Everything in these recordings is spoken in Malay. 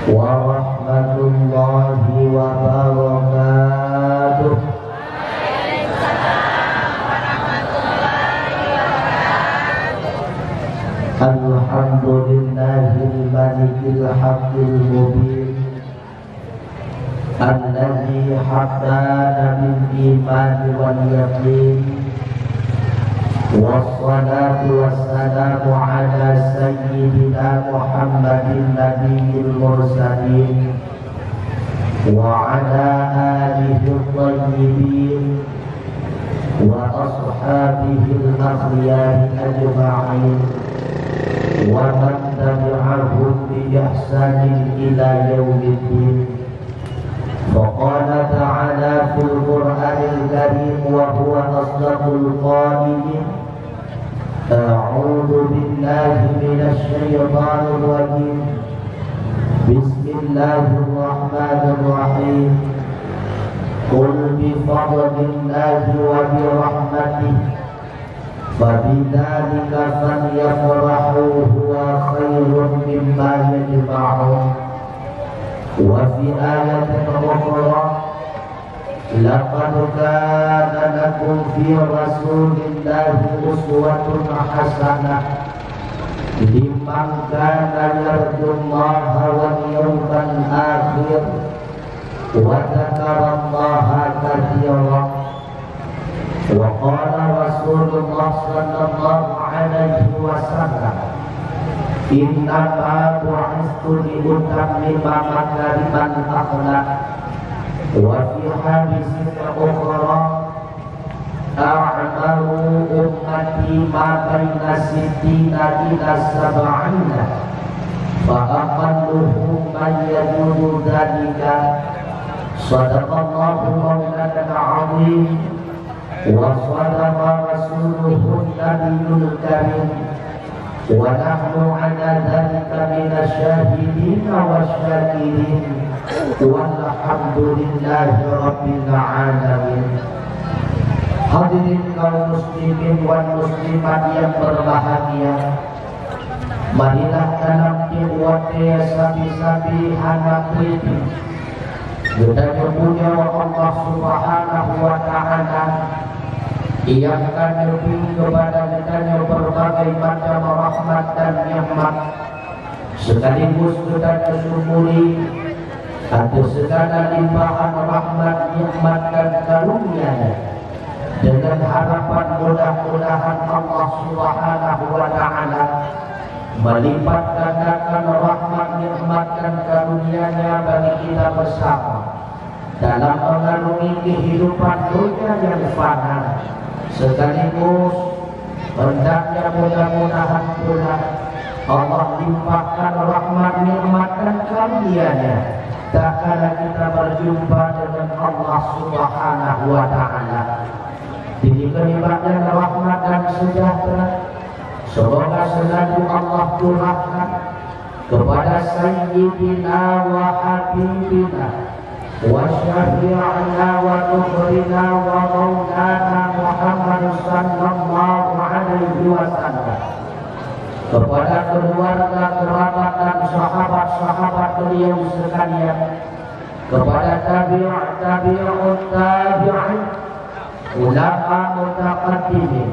warahmatullahi wabarakatuh. Alhamdulillahil malikil haqqil mubin alladzi haddana bil imani wal yaqin. Wassalatu wassalamu ala sayyidina Muhammadin nabiyil mursalin wa ala alihi thayyibin wa ashabihi al-akhyar ajma'in wa man tabi'ahum bi ihsanin ila yaumiddin. Faqala ta'ala fil Qur'anil Karim wa huwa asdaqul qa'ilin. A'udzu billahi minasy syaithanir rajim. Bismillahirrahmanirrahim. Qul bi fadlillahi wa bi rahmatihi fabidzalika falyafrahu huwa khairun mimma yajma'un. Wa fi ayatin ukhra laqad kana lakum fi rasulillahi uswatun hasanah liman kana yarjullaha wal yawmal akhir wa dzakarallaha katsiran. Wa qala Rasulullah sallallahu alaihi wasallam, innama bu'istu liutammima makarimal akhlaq. Wa fi haditsin ukhra a'maru ummati ma baina sittina ila sab'ina fa aqalluhum man yajudu dzalika. Shadaqallahu maulana al-'azim wa shadaqa rasuluhu nabiyul karim wa nahnu ala dhalika minasyahidin wasyakirin walhamdulillahi rabbil alamin. Hadirin kaum muslimin wal muslimat yang berbahagia, marilah dalam diwate sabi-sabi anak priti kita punya Allah subhanahu wa ta'ala yang akan lebih kepada kita berbagai macam rahmat dan nikmat, sekaligus kita syukuri atas segala limpahan rahmat, nikmat dan karunia, dengan harapan mudah-mudahan Allah subhanahu wa ta'ala melipat gandakan rahmat, nikmat dan karunia-Nya bagi kita bersama dalam mengarungi kehidupan dunia yang fana, sekaligus hendaknya mudah-mudahan pula Allah limpahkan rahmat, nikmat dan karunia-Nya tak kala kita berjumpa dengan Allah subhanahu wa ta'ala. Diberikan rahmat dan sejahtera semoga selalu Allah curahkan kepada Sayyidina wa Habibina wa Syafi'ina wa Nuhrina wa Maulana Muhammad sallallahu alaihi wasallam, kepada keluarga, kerabat dan sahabat-sahabat beliau sekalian, kepada tabi'ut tabi'in, ulama mutaqaddimin,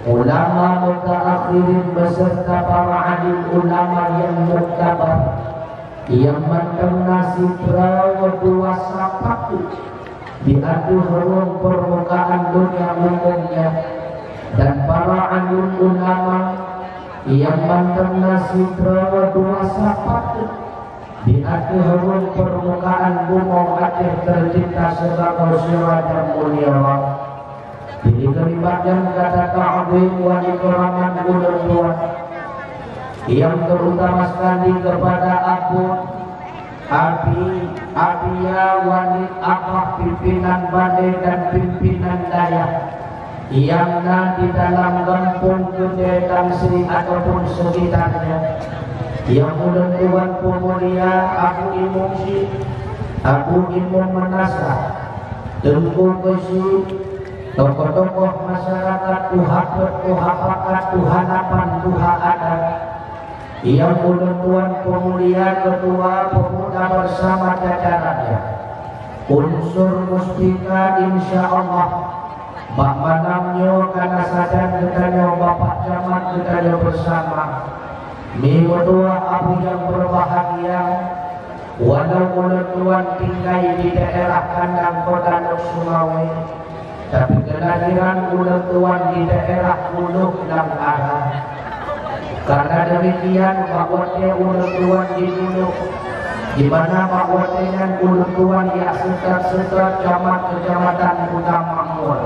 ulama mutaakhirin beserta para alim ulama yang muktabar yang mendenasi dua sapatu di atas permukaan dunia umumnya, dan para alim ulama yang mendenasi dua sapatu di atas permukaan bumi akhir tercipta sebagai sirajan mulia. Jadi kelibatkan kata ta'zim wa ikraman ulul yang terutama sekali kepada Abiya Walid Akah, pimpinan Balai dan pimpinan Daya yang di dalam kampung Gede Tamsri ataupun sekitarnya, yang mudah Tuhan pemulia Abu Imumsi, Abu Imum Menasa, Tengku Besi, tokoh-tokoh masyarakat, tuhapakat, tuhanapan, tuha adat, yang mudah Tuhan pemulia Ketua Pemuda bersama jajarannya. Unsur mustika insya Allah bak malamnya karena sadar kita Bapak Camat kita bersama. Minggu dua abu yang berbahagia, walau ulang tuan tinggal di daerah kandang kota Nuk Sumawe, tapi kelahiran ulang tuan di daerah Uluk dan Arah. Karena demikian bahwanya ulang tuan di Uluk, di mana bahwanya ulang tuan di sekitar kecamatan utama Mul.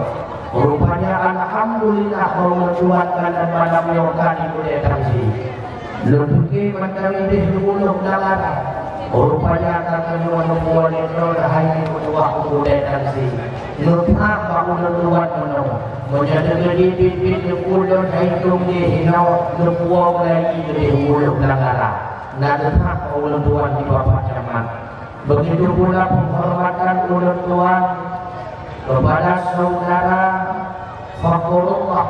Rupanya alhamdulillah ulang tuan dalam malam yoga di Budaya Lutuki mencari di Uluk dan Arah. Rupanya akan menemukan itu rahai kedua Budaya Lupa bangun luar menung menjadi bibit di pulau hitung di hinau lepuang lagi di Uluk Langara. Nada ulang tuan di Bapak Camat. Begitu pula penghormatan ulang tuan kepada saudara Fakulullah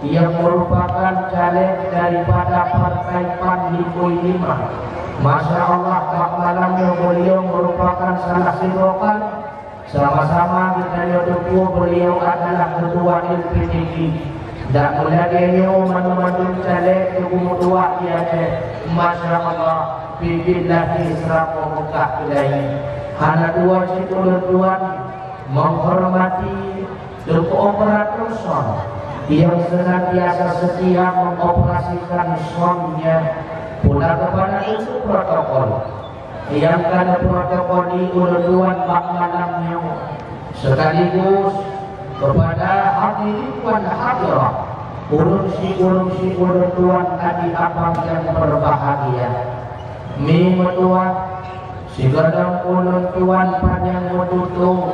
yang merupakan caleg daripada Partai PAN Likui 5. Masya Allah, Pak malamnya beliau merupakan salah sirokan. Sama-sama kita dukung beliau adalah ketua LPDG dan mulanya manu-manu caleg kedua dia. Masya Allah, bibillahi serapu muka ilahi. Hana dua tuan menghormati operator son yang senantiasa setia mengoperasikan sonnya, pula kepada unsur protokol yang kada protokol di ulang bak malamnya, sekaligus kepada hadirin dan hadirat urunsi ulang tuan tadi abang yang berbahagia. Minggu tuan sigadang ulang tuan panjang mututu,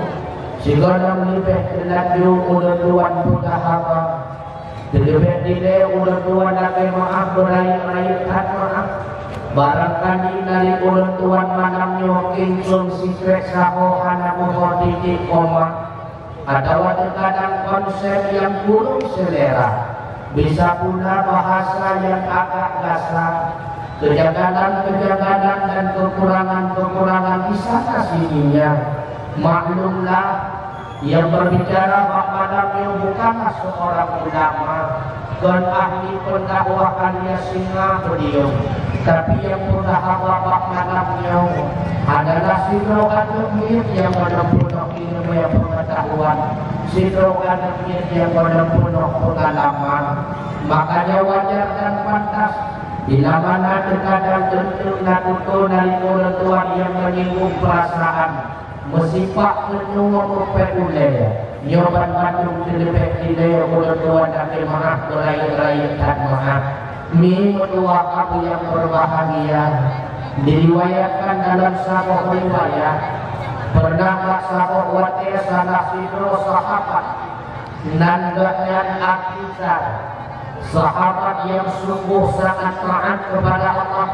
sigadang lebih lagi ulang tuan putahaba, lebih dile ulang tuan lagi maaf berair maaf. Barangkali dari ulang tuan malamnya kincung secret saho hana mohon koma. Ada kadang konsep yang burung selera, bisa pula bahasa yang agak kasar, kejanggalan dan kekurangan di sana sininya. Maklumlah, yang berbicara bak malamnya bukanlah seorang ulama dan ahli pendakwah alias singa beliau, tapi yang pendakwah bak malamnya adalah sidro ademir yang menempuh ilmu yang pengetahuan, sidro ademir yang menempuh pengalaman. Makanya wajar dan pantas bila mana terkadang tentu nakuto dari orang tua yang menyinggung perasaan, mesipak menyuruh pepuleh nyoban Bandung dilebek dileh orang tua dan maaf berair-rair dan maaf. Minggu dua aku yang berbahagia diriwayatkan dalam sebuah riwayat pernah sahabat wate salah sidro sahabat nandakan akisar, sahabat yang sungguh sangat taat kepada Allah.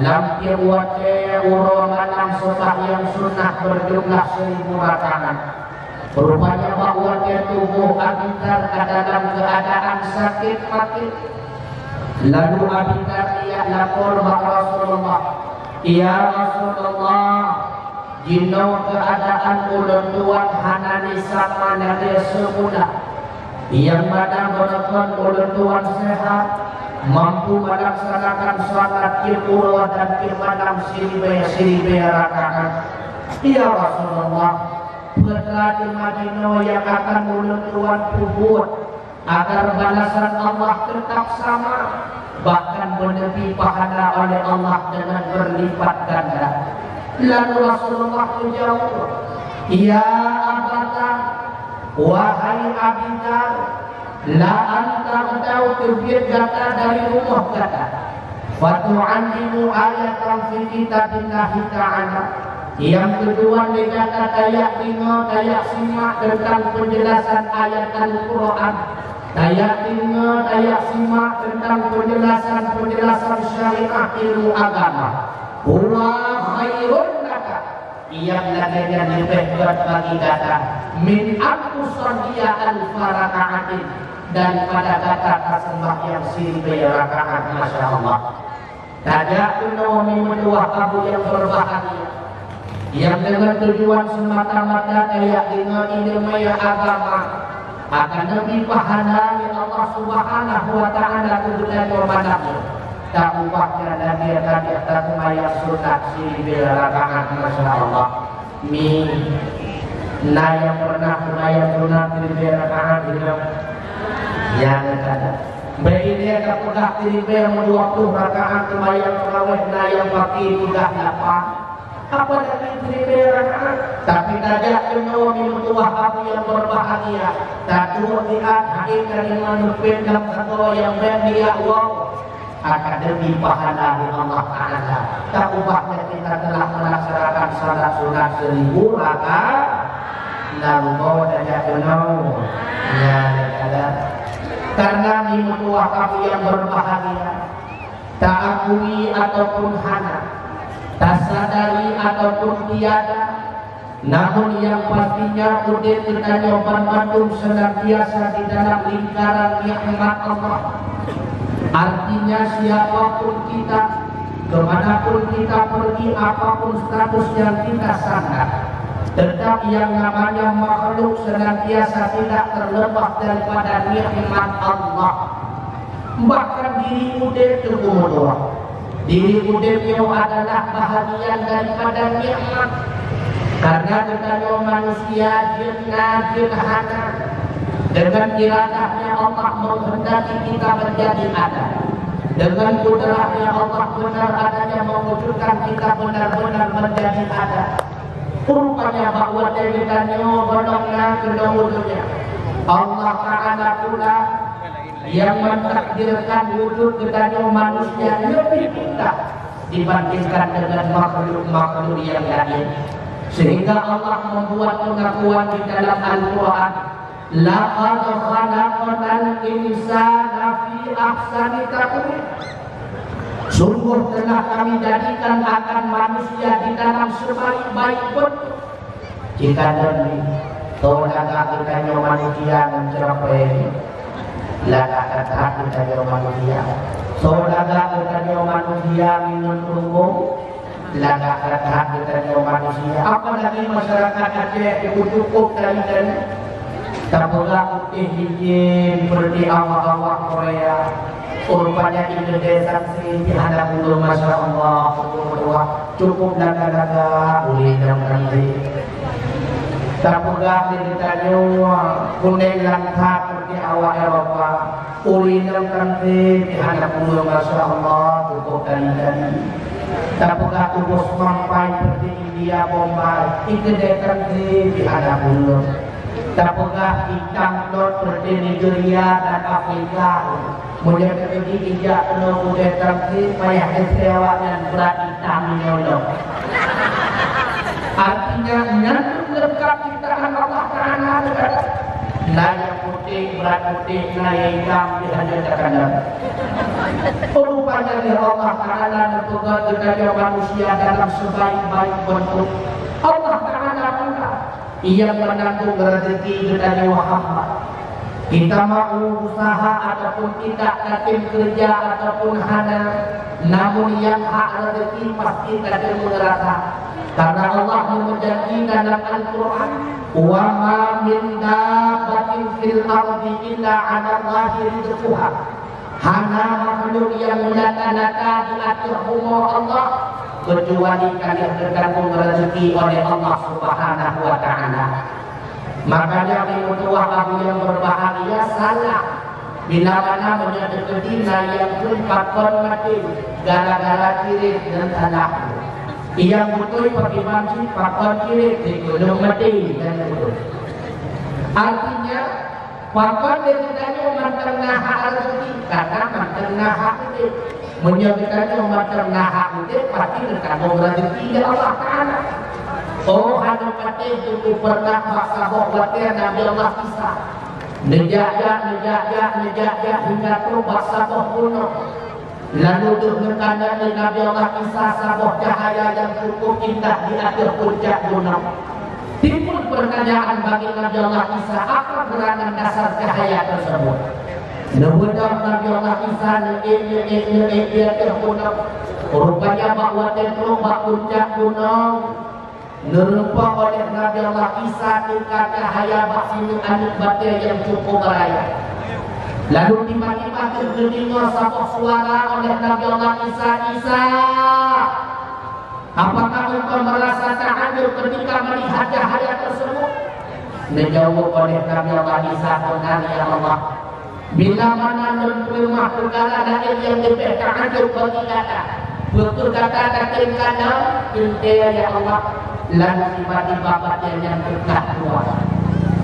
Lampir wate urongan sotah yang sunnah berjumlah 1000 rakaat. Rupanya bahwa dia tubuh Abidar dalam keadaan sakit mati. Lalu Abidar ia lapor kepada Rasulullah, ya Rasulullah, jino keadaan ulang tuan hanani sama dari semula, yang mana menekan ulang tuan sehat, mampu melaksanakan sholat kirpura dan kirmanam siribe rakaat. Ya Rasulullah, berkata di Madinah yang akan ulang tuan kubur agar balasan Allah tetap sama, bahkan menepi pahala oleh Allah dengan berlipat ganda. Lalu Rasulullah menjawab, ya Abadar, wahai Abidar, la anta tahu terbit kata dari rumah kata fatu'annimu ayatan fi kitabillahi ta'ala. Yang kedua dikata tayak dengar, tayak simak tentang penjelasan ayat Al-Quran, tayak dengar, tayak simak tentang penjelasan syariah ilmu agama. Huwa khairun laka, yang lagi lebih berat bagi kata min anfusadiyya al-faraka'atin, dan pada kata sembahyang 1000 rakaat. Masya Allah. Tajak kenomi menua kamu yang berbahagia, yang dengan tujuan semata-mata kayak dengan ilmu agama akan lebih pahala yang Allah Subhanahu wa taala kemudian memanahnya. Tak ubahnya dan dia tak semayang sunat si rakaat masyaallah. Mi yang pernah semayang sunat si rakaat itu yang ada. Baik dia kepada diri yang 20 rakaat semayang tarawih yang pagi sudah dapat. Apa lagi diri rakaat? Tapi tajak kena minum tuah api yang berbahagia. Tak dua lihat hakikat dengan nufin dalam satu yang berdia Allah akan lebih pahala di Allah Taala. Tak ubahnya kita telah melaksanakan salat sunat 1000 rakaat. Lalu bawa tajak kena ya ada. Karena minum tuah api yang berbahagia, tak akui ataupun hana, tak sadari ataupun tiada, namun yang pastinya udin kita nyoban bandung senantiasa di dalam lingkaran nikmat Allah. Artinya siapapun kita, kemanapun kita pergi, apapun status yang kita sandang, tetap yang namanya makhluk senantiasa tidak terlepas daripada nikmat Allah. Bahkan diri udin terkumudor, diri udinnya adalah bahagian daripada nikmat. Karena kita manusia hana, dengan iradahnya Allah menghendaki kita menjadi ada. Dengan kudrahnya Allah benar adanya mewujudkan kita benar-benar menjadi ada. Rupanya bahwa kita golongnya kedua-duanya Allah Ta'ala pula yang mentakdirkan wujud kita manusia lebih indah dibandingkan dengan makhluk-makhluk yang lain. Sehingga Allah membuat pengakuan di dalam Al-Quran, laqad khalaqnal insana fi ahsani taqwim. Sungguh telah kami jadikan akan manusia di dalam sebaik-baik bentuk. Jika demi tolak kita manusia mencapai lagak kata kita manusia, tolak kita manusia minum tunggu lagak kata kita manusia. Apalagi masyarakat Aceh itu cukup dari tabulah putih hijin seperti awak-awak Korea. Rupanya Indonesia sih ada bulu masya Allah cukup daga-daga boleh nanti. Tabulah ditanya kuning langkat seperti awak Eropa. Boleh nanti ada bulu masya Allah cukup dari. Tabulah tubuh mampai seperti India Bombay. Indonesia sih ada bulu. Tabulah hitam not seperti Nigeria dan Afrika. Mulia ketinggi ijak penuh mulia terangki payah kecewa dan berat hitam menyolong. Artinya nyandung lengkap ciptaan Allah Ta'ala. Nah yang putih, berat putih, nah yang hitam dihadirkan. Rupanya di Allah Ta'ala menentukan kita manusia dalam sebaik-baik bentuk. Allah Ta'ala pula yang menanggung rezeki kita Muhammad. Kita mau usaha ataupun tidak yakin kerja ataupun hana, namun yang hak rezeki pasti kita merasa. Karena Allah menjanji dalam Al-Quran, wa ma min dabbatin fil ardi illa 'ala Allahi rizquha. Hana makhluk yang melata-lata di atas umur Allah kecuali kalian tergantung rezeki oleh Allah Subhanahu wa taala. Makanya dimutuah kamu yang berbahagia salah bila mana menyedekati yang pun pakon mati gara-gara kiri dan salah. Yang betul pergi banci pakon kiri di gunung mati dan betul. Artinya pakon dari umat tengah rezeki karena umat tengah itu menyedekati umat tengah itu pasti tergantung rezeki Allah Ta'ala. Oh hanya pati itu pernah masa bahwatnya Nabi Allah Isa nejak hingga tu masa kuno. Lalu dengan Nabi Allah Isa sabah cahaya yang cukup indah di akhir puncak gunung. Timbul pertanyaan bagi Nabi Allah Isa, apa gerangan dasar cahaya tersebut? Namun Nabi Allah Isa ke gunung Rupanya bahwa tentu puncak gunung nerumpa oleh Nabi Allah Isa tingkat cahaya baksinu anik batin yang cukup beraya. Lalu tiba-tiba terdengar satu suara oleh Nabi Allah Isa, Isa, apakah engkau merasa terhancur ketika melihat cahaya tersebut? Menjawab oleh Nabi Allah Isa, benar ya Allah. Bila mana menerima perkara lain yang lebih terhancur bagi kata, betul kata datang kanan, intinya ya Allah. Lalu tiba-tiba batin yang telah keluar.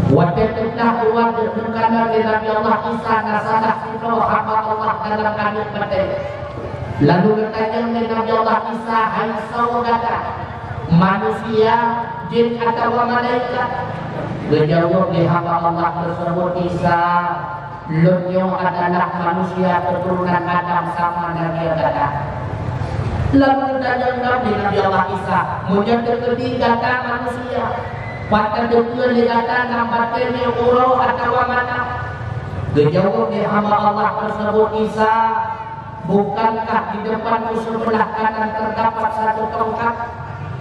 Wajah telah keluar dengan Nabi Allah Isa nasalah sifat hamba Allah dalam kanit batin. Lalu bertanya Nabi Allah Isa, hai saudara, manusia, jin atau malaikat? Berjawab di hamba Allah tersebut, Isa, lunyo adalah manusia keturunan Adam sama Nabi Adam. Lalu bertanya Nabi Allah Isa, menjadi ketiga kata manusia, pada dua kata nambatnya urau atau mana? Berjawab di hamba Allah tersebut, Isa, bukankah di depanmu sebelah kanan terdapat satu tongkat?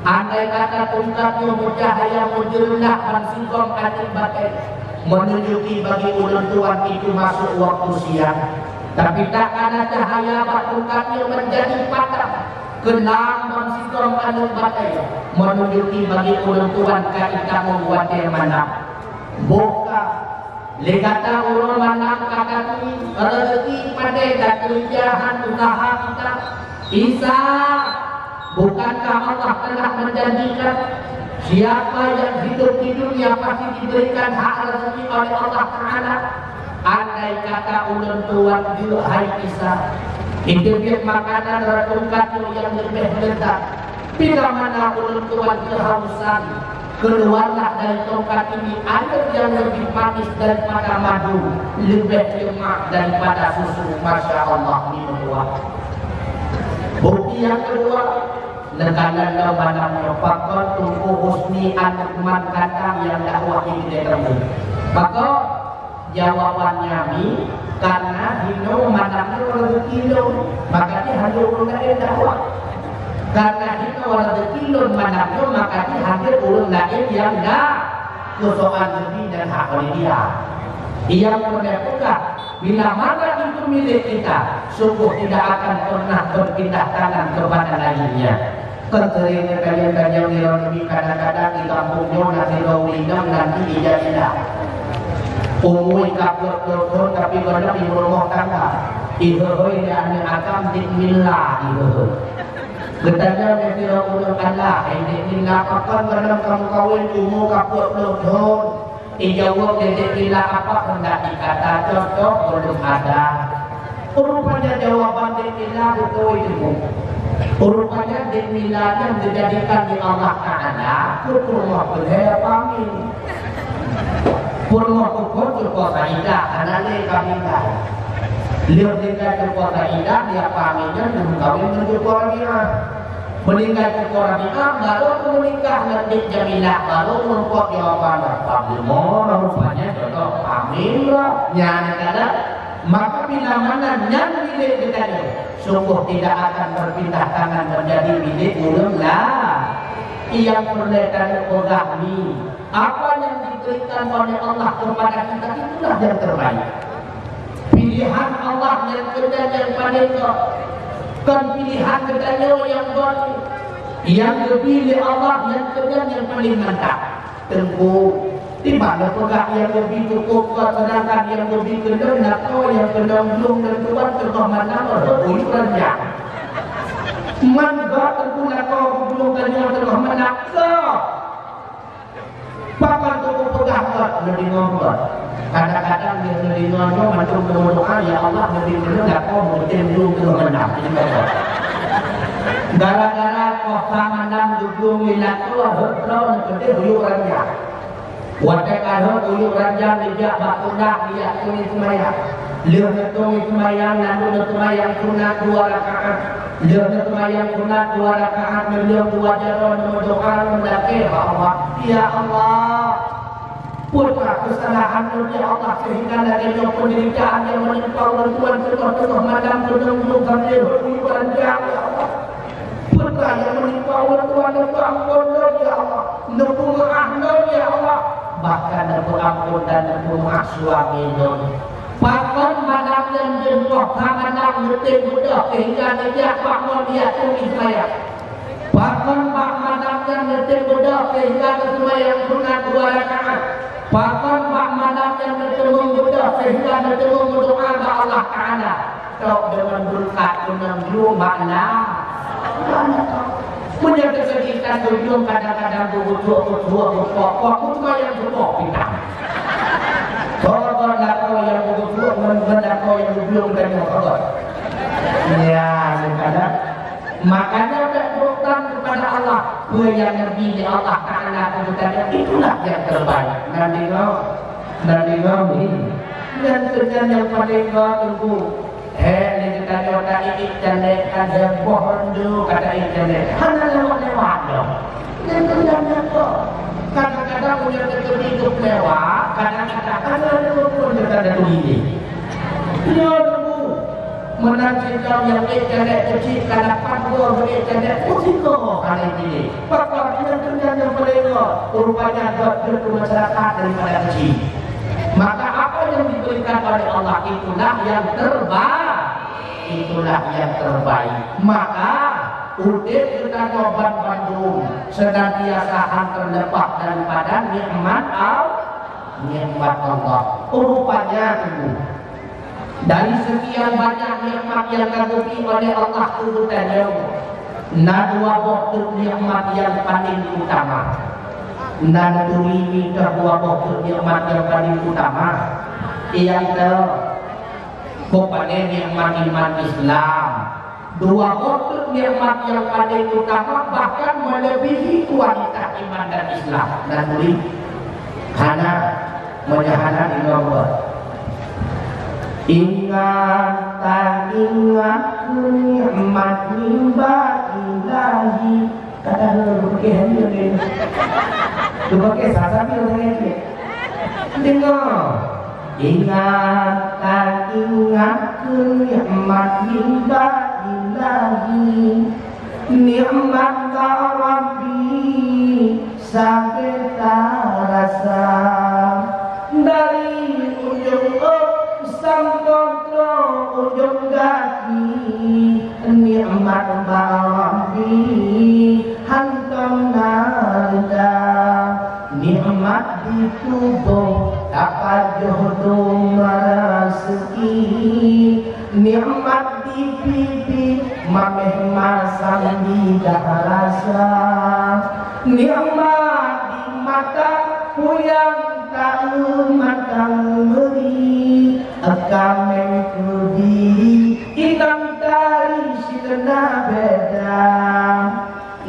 Andai kata tongkatnya bercahaya menjelah dan singkong katil batin, menunjuki bagi ulun tuan itu masuk waktu siang. Tapi tak ada cahaya tongkatnya menjadi padam, kenang dan singkong katil batin, menunjuki bagi ulun tuan kita membuat yang mana. Buka legata ulun manam kata ini rezeki pada dan kerjaan usaha kita. Isa, bukankah Allah telah menjanjikan siapa yang hidup di dunia pasti diberikan hak rezeki oleh Allah Ta'ala? Andai kata ulun tuan hai Isa, itu dia makanan ratungkat yang lebih lezat. Bila mana ulun tuan kehausan, keluarlah dari tongkat ini air yang lebih manis daripada madu, lebih lemak daripada susu. Masya Allah, minum buah. Bukti yang kedua, negara lawannya pakon tunggu husni anak man kata yang dakwah ini dekamu. Maka jawabannya ni karena hino manaknya rezeki lo, maka dia hadir ulun dakwah. Karena hino rezeki lo manaknya maka dia hadir ulun lain yang dah kesokan rezeki dan hak oleh dia. Ia menepukah bila mana itu milik kita, sungguh tidak akan pernah berpindah tangan kepada lainnya. Keteringnya kalian lebih kadang-kadang di kampungnya nanti rawinam nanti ijazah. Umui kapur turun tapi kalau di rumah tangga, ihoi dia ane akam dikmilah ihoi. Ketanya nanti rawinam Allah, dikmilah kapan kadang kamu kawin umur kapur turun. Dijawab dedek bila apa hendak dikata cocok belum ada. Rupanya jawaban dedek bila betul itu. Rupanya dedek bila yang dijadikan di Allah Ta'ala kurma berhaya pamin. Kurma kukur cukup saidah karena kami dah. Lihat dia cukup saidah dia paminnya dan kawin mencukup dia. Meninggal ke Qur'an baru menikah nanti jamilah baru merupakan jawaban Abdullah rupanya jodoh amin lah nyana kada. Maka bila mana nyan milik kita sungguh tidak akan berpindah tangan menjadi milik ulun lah. Yang perlekan kami apa yang diberikan oleh Allah kepada kita itulah yang terbaik. Pilihan Allah yang kedua yang paling kan pilihan kedanya yang baru yang dipilih Allah yang kedua yang paling mantap. Tengku di mana pegak yang lebih cukup sedangkan yang lebih kedua atau yang kedua belum tentuan terus mana berbuih renjang mangga tentu atau belum kedua terus mana papan cukup pegak lebih ngomong. Kadang-kadang dia lebih ngomong macam berdoa ya Allah lebih kedua atau mungkin belum terus menang. Gara-gara kau sama enam dulu milat tu berdoa nanti huyuk ranjang. Wadah kalau huyuk ranjang dia bakulah dia tulis semayang. Lihat tulis semayang lalu semayang sunat 2 rakaat. Lihat semayang sunat 2 rakaat beliau 2 jalan berdoa mendaki Allah. Ya Allah. Putra kesalahan ya Allah sehingga dari penderitaan yang menimpa orang tuan terus madam belum kami huyuk ranjang ya Allah. Tuhan ampun ya Allah, nepu maaf ya Allah, bahkan nepu ampun dan nepu maaf suami non. Bahkan malam yang jengkok malam ngetik mudah sehingga dia bangun dia tulis saya. Bahkan malam yang ngetik mudah sehingga sembahyang sunat 2 rakaat. Bahkan malam yang ngetik mudah sehingga ngetik berdoa kepada Allah Taala. Tok dengan berkat dengan makna. Punya kesulitan tujuan kadang-kadang buku-buku cuma yang berpok kita. Kalau nak yang buku-buku benar kau yang belum dan yang ya, kadang makanya berdoa kepada Allah. Kau yang lebih Allah Taala kemudian itulah yang terbaik. Nanti kau ini dan kerjaan yang paling kau tunggu. Ni kita ada internet, ada pohon dulu kata internet. Hanya lewat-lewat dong. Dan kerjanya kok. Kadang-kadang punya hidup mewah, kadang-kadang ada pun kita ada begini. Dia dulu menantikan yang internet kecil, kadang panggul internet pusiko kali ini. Bapak dengan kerjanya paling kok. Rupanya dia masyarakat daripada kecil. Maka apa yang diberikan oleh Allah itulah yang terbaik. Itulah yang terbaik. Maka udip kita Kabupaten Bandung senantiasa terlepas daripada nikmat Allah. Rupanya itu dari sekian banyak nikmat yang diberi oleh Allah itu tadi, dua waktu nikmat yang paling utama. Ini dua waktu nikmat yang paling utama. Yang kepada nikmat iman Islam. Dua waktu nikmat yang paling utama bahkan melebihi kualitas iman dan Islam. Dan beri karena menyahanat Allah. Ingat tak ingat nikmat nimba ilahi. Kata berkeh ni. Tu berkeh sasabil ni. Dengar. Ingat tak ingat nikmat nimba ilahi, nikmat Rabbi sampai tak rasa dari ujung sampai ujung kaki. Nikmat Rabbi hantam nada, nikmat di tubuh dapat jodoh rezeki, nikmat di pipi mameh masam di rasa, nikmat di mata puyang tak matang beri, akameng kudiri ikan tari silena beda,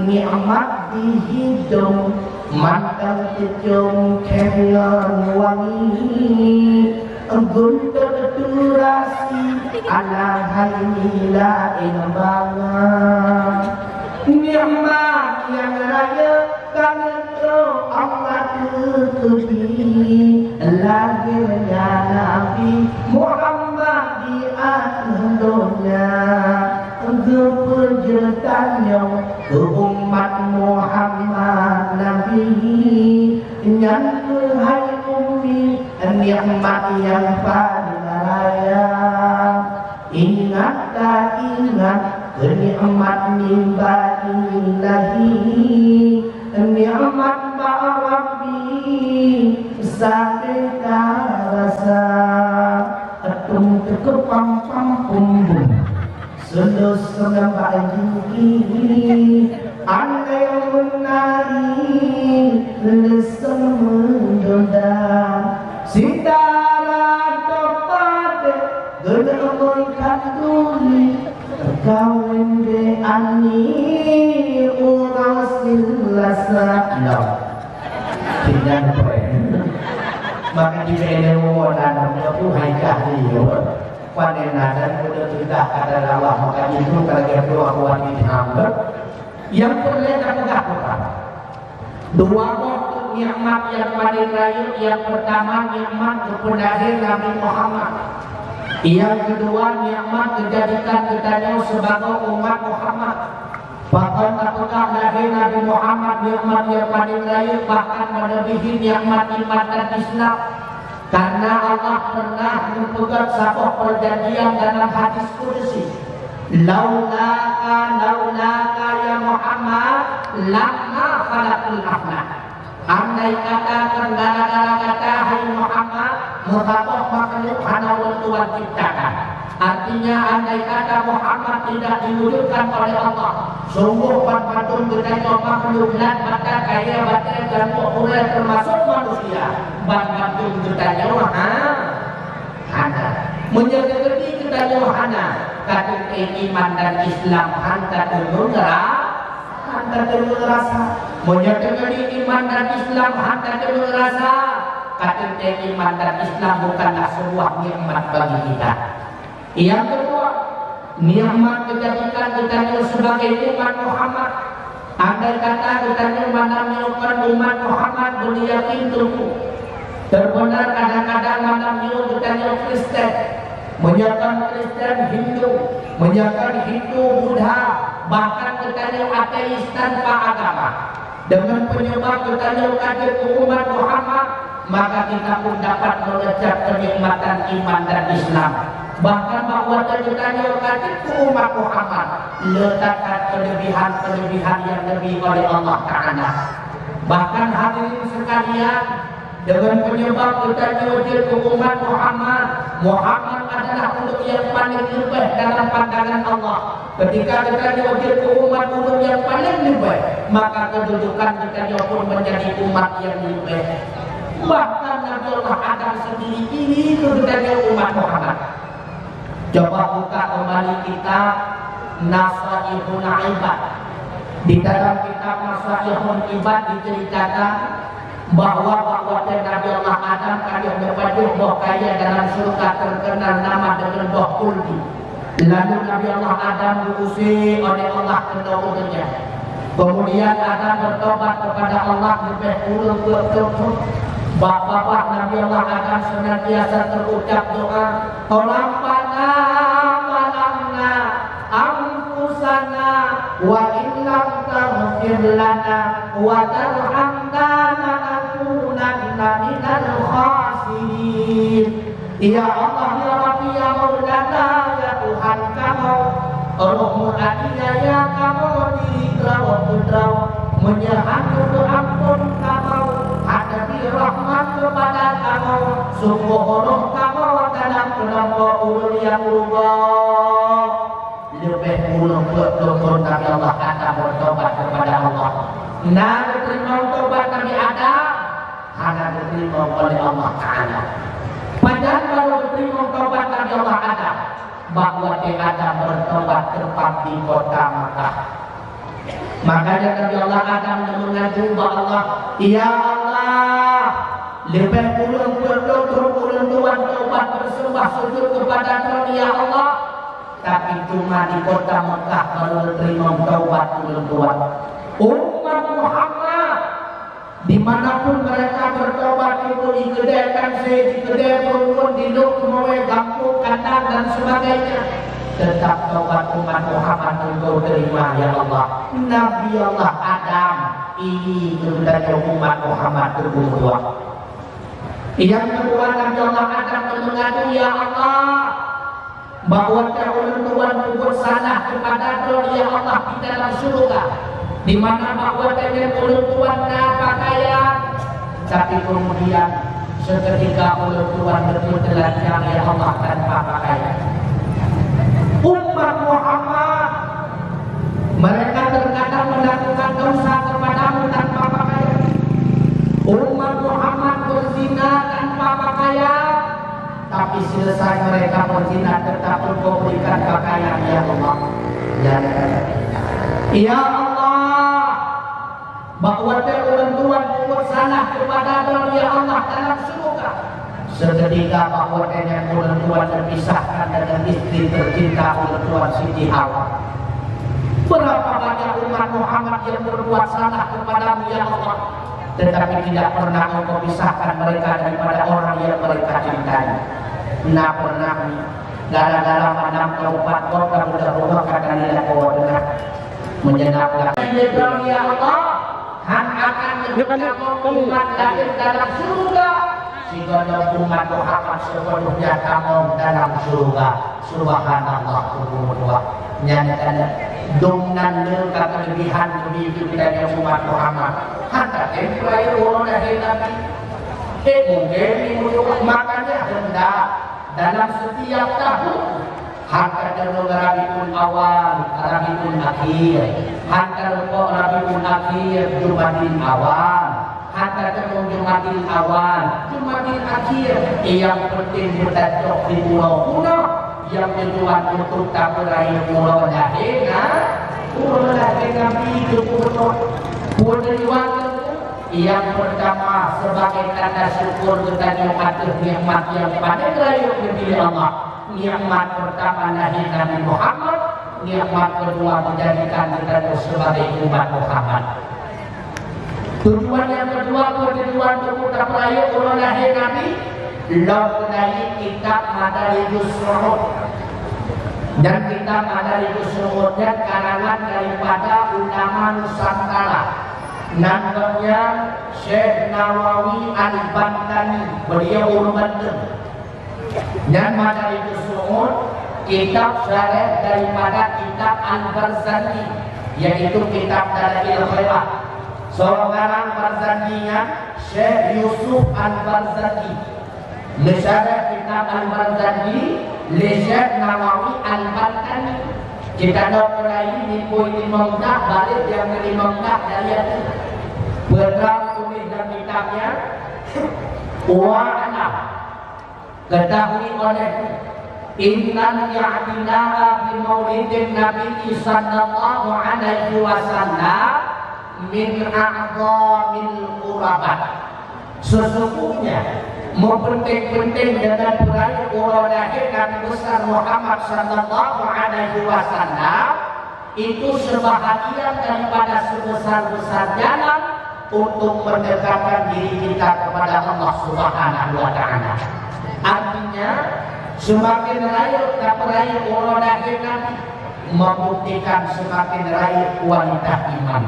nikmat di hidung matang kecung kengan wangi, guntur durasi ala halila inbangan. Nikmat yang raya kanto Allah tutupi, lahirnya Nabi Muhammad di akhirnya. Keperjutannya ke umat Muhammad Nabi, yang hai ummi nikmat yang paling raya. Ingat tak ingat nikmat nimba ilahi, nikmat Rabbi sampai tak rasa. Atung tekepam pam pum selus menambah gigi, anda yang menari lesem mendondang, sitara topat gedemun katuli kawin de ani uras dilasa no tidak boleh. Maka di dalam dan aku haikah dia panena dan mudah tidak ada Allah. Maka itu kalau kedua kuat ini hamba yang terletak ketakutan. Dua waktu nikmat yang paling raya. Yang pertama nikmat kependahan Nabi Muhammad. Yang kedua nikmat menjadikan kita sebagai umat Muhammad. Bahkan apakah Nabi Muhammad nikmat yang paling raya bahkan melebihi nikmat iman dan Islam. Karena Allah pernah mempegang sebuah perjanjian dalam hadis qudsi. Laulaka ya Muhammad lama khalaqul aflah. Andai kata gara-gara kata hai Muhammad mutabah makhluk hana Tuhan ciptakan. Artinya andai kata Muhammad tidak diwujudkan oleh Allah, sungguh patun berkata makhluk dan mata kaya baterai dan mulai termasuk manusia patun berkata hana menjadi kita hana kata iman dan Islam hantar rasa menjadi iman dan Islam hantar rasa kata iman dan Islam bukanlah sebuah nikmat bagi kita. Yang kedua, nikmat dijadikan kita sebagai umat Muhammad. Andai kata kita menamakan umat Muhammad beryakin tunggu. Terbenar kadang-kadang menamakan kita Kristen, menyatakan Kristen Hindu, menyatakan Hindu Buddha, bahkan kita ateis tanpa agama. Dengan penyebab kita kaget umat Muhammad, maka kita pun dapat mengecap kenikmatan iman dan Islam. Bahkan bahwa ceritanya katiku umat Muhammad letakkan kelebihan-kelebihan yang lebih oleh Allah Ta'ala. Bahkan hadirin sekalian, dengan penyebab kita diuji umat Muhammad, Muhammad adalah untuk yang paling lebih dalam pandangan Allah. Ketika kita diuji umat yang paling lebih, maka kedudukan kita pun menjadi umat yang lebih. Bahkan Nabi Allah Adam sendiri ini kedudukannya umat Muhammad. Coba buka kembali kitab Nasaihul Ibad. Di dalam kitab Nasaihul Ibad diceritakan bahwa Nabi Allah Adam kaya berpaduh boh kaya dalam surga terkenal nama dengan boh kuldi. Lalu Nabi Allah Adam diusir oleh Allah ke neraka. Kemudian Adam bertobat kepada Allah lebih ulung. Bapak-bapak Nabi Allah Adam senantiasa terucap doa, Rabbana malamna anfusana wa illam taghfir lana wa tarhamna lanakunanna minal khasirin. Ya Allah ya Rabbi ya Maulana ya Tuhan kamu, Rohmu adilnya kamu dirawa menyahanku ampun kamu, hadapi rahmat kepada kamu, sungguh roh kamu dalam kelompok ulul yang berubah. Lebih ulul bertobat Nabi Allah Adam bertobat kepada Allah. Nah diterima tobat Nabi Adam, hanya diterima oleh Allah Ta'ala. Padahal kalau diterima tobat Nabi Allah Adam, bahwa dia Adam bertobat tepat di kota Makkah. Makanya Nabi Allah Adam mengadu Allah, ya Allah, lebih ulun Tuhan tobat bersembah sujud kepada Tuhan ya Allah. Tapi cuma di kota Mekah kalau terima taubat ulun Tuhan. Umat Muhammad dimanapun mereka bertobat itu di kedai kansi, di kedai perempuan, di luk, kampung, kandang dan sebagainya. Tetap taubat umat Muhammad untuk terima ya Allah. Nabi Allah Adam ini sebenarnya umat Muhammad berdua. Yang kedua Nabi Allah Adam mengadu ya Allah, bahwa Tuhan berbuat salah kepada Tuhan ya Allah di dalam surga, di mana bahwa dengan Tuhan pakaian, tapi kemudian seketika Tuhan bertelanjang ya Allah tanpa pakaian. Umat Muhammad mereka terkadang melakukan dosa kepadamu tanpa pakaian. Umat Muhammad berzina tanpa pakaian, tapi selesai mereka berzina tetap engkau berikan pakaian ya Allah. Ya Allah, bahwa Tuhan buat salah kepada ya Allah dalam surga. Seketika bahwa dengan Tuhan terpisahkan dengan istri tercinta Tuhan Siti Hawa. Berapa banyak umat Muhammad yang berbuat salah kepadamu ya Allah, tetapi tidak pernah engkau pisahkan mereka daripada orang yang mereka cintai. Nah pernah gara-gara menang keempat kota sudah berubah kata nilai kau dengar. menyenangkan ya Allah akan menciptakan umat lahir dalam surga sehingga umat Muhammad sepenuhnya kamu dalam surga. Subhanallah kubur nyatakan dengan kelebihan lebih dari umat Muhammad hantar template orang lahir Nabi mungkin makanya hendak dalam setiap tahun hantar Rabiul Awal, Rabiul Akhir, hantar Rabiul Akhir, Jumadil Awal, hantar Jumadil Awal, Jumadil Akhir. Yang penting berdatuk di pulau-pulau, yang tujuan untuk tak berakhir pulau lahir, pulau lahir Nabi itu pulau yang pertama sebagai tanda syukur kepada nikmat yang pada raya diberi Allah. Nikmat pertama lahir Nabi Muhammad, nikmat kedua menjadikan kita sebagai umat Muhammad. Tujuan yang kedua tujuan untuk raya orang lahir Nabi dari kitab Madarijus Su'ud dan kitab Madarijus Su'ud dan karangan daripada ulama Nusantara. Namanya Syekh Nawawi Al-Bantani, beliau orang Banten. Dan Madarijus Su'ud kitab syarah daripada kitab Al-Barzanji, yaitu kitab Dalail Khairah. Seorang Barzanjinya Syekh Yusuf Al-Barzanji. Syarah kitab Al-Barzanji li Syekh Nawawi Al-Bantani. Kita nak meraih di poin 5 balik yang ke-5 dari itu. Berang tulis dalam kitabnya wa'ana ketahui olehmu innal ya'dina'a bi maulidin Nabi sallallahu alaihi wasallam min a'zamil qurabat. Sesungguhnya mempenting-penting dengan perayaan ulang lahir Nabi besar Muhammad sallallahu alaihi wasallam itu sebahagian daripada sebesar-besar jalan untuk mendekatkan diri kita kepada Allah Subhanahu wa taala. Artinya semakin raya perayaan ulang lahir Nabi membuktikan semakin raya kualitas iman.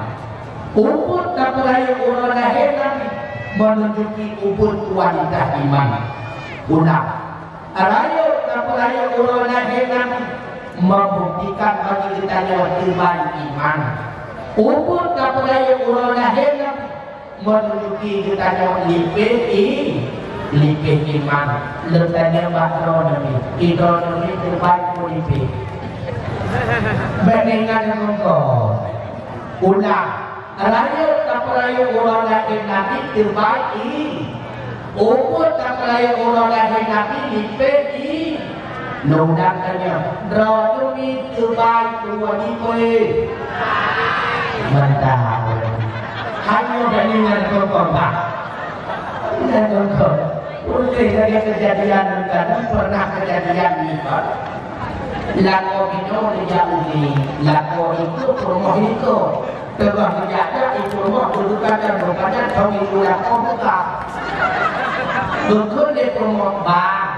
Umur perayaan ulang lahir Nabi menunjuki ubud kualitas iman. Ulang raya ulang lahir Nabi membuktikan bagi kita yang terbaik iman. Ubud raya ulang lahir Nabi menunjuki kita yang lipih iman. Letaknya bakronomi hidronomi terbaik lipih bandingan engkau. Ulang raya ulang lahir Nabi terbaik ubud raya ulang lahir Nabi lipih nundangkannya dronomi terbaik dua lipih mantap. Hanya bandingan engkau Putih dari kejadian kadang pernah kejadian itu lako itu dijauhi lako itu rumah itu telah menjaga itu rumah dudukan dan berkaca tahun itu lako buka betul di rumah bang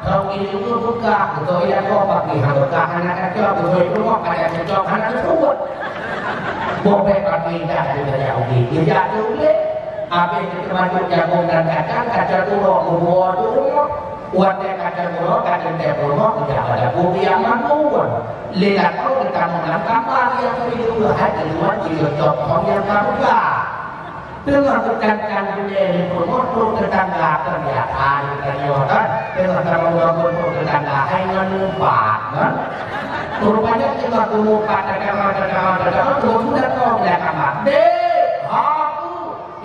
tahun itu buka betul ya kau pakai buka anak kecil betul itu rumah pada cocok anak tersebut boleh pakai dah dijauhi dijauhi. Habis kita masuk jagung dan kacang, kacang turun, buah turun, uatnya kacang turun, kacang turun, tidak ada bukti yang mantuan. Lihat kau kita menang kapal yang itu hati luar jiwa jokong yang karuga. Dengan tekankan dunia ini pun tetangga terlihat ternyata dengan terbangun tetangga hanya numpak, kan? Rupanya kita numpak dagang, sudah kau lihat kamar.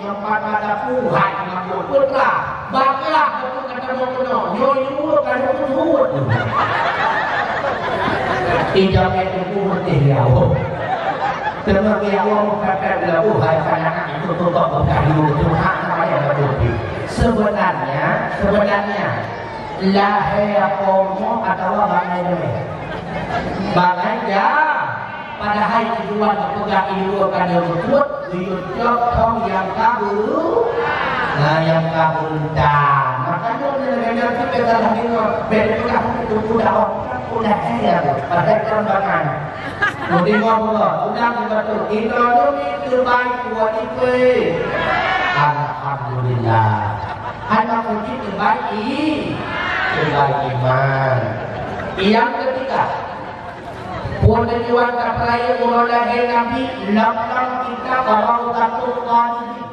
Yang pada Tuhan yang berputlah baklah betul kata mau nyoyu kalau betul ijab itu putih ya terus dia mau kata lalu hai sangat itu tutup berkayu Tuhan saya betul sebenarnya lahir komo atau bagai ya padahal tujuan pegang itu akan berbut diucap kau yang kabur yang kabur dah makanya dengan kita dalam ini berbeda itu udah heran pada perkembangan Tengok pula, undang juga tu. Kita ni terbaik buat itu. Alhamdulillah. Anak kunci terbaik. Terbaik iman. Yang ketiga, tujuan terperaya oleh Nabi, lapang kita orang takut wajib.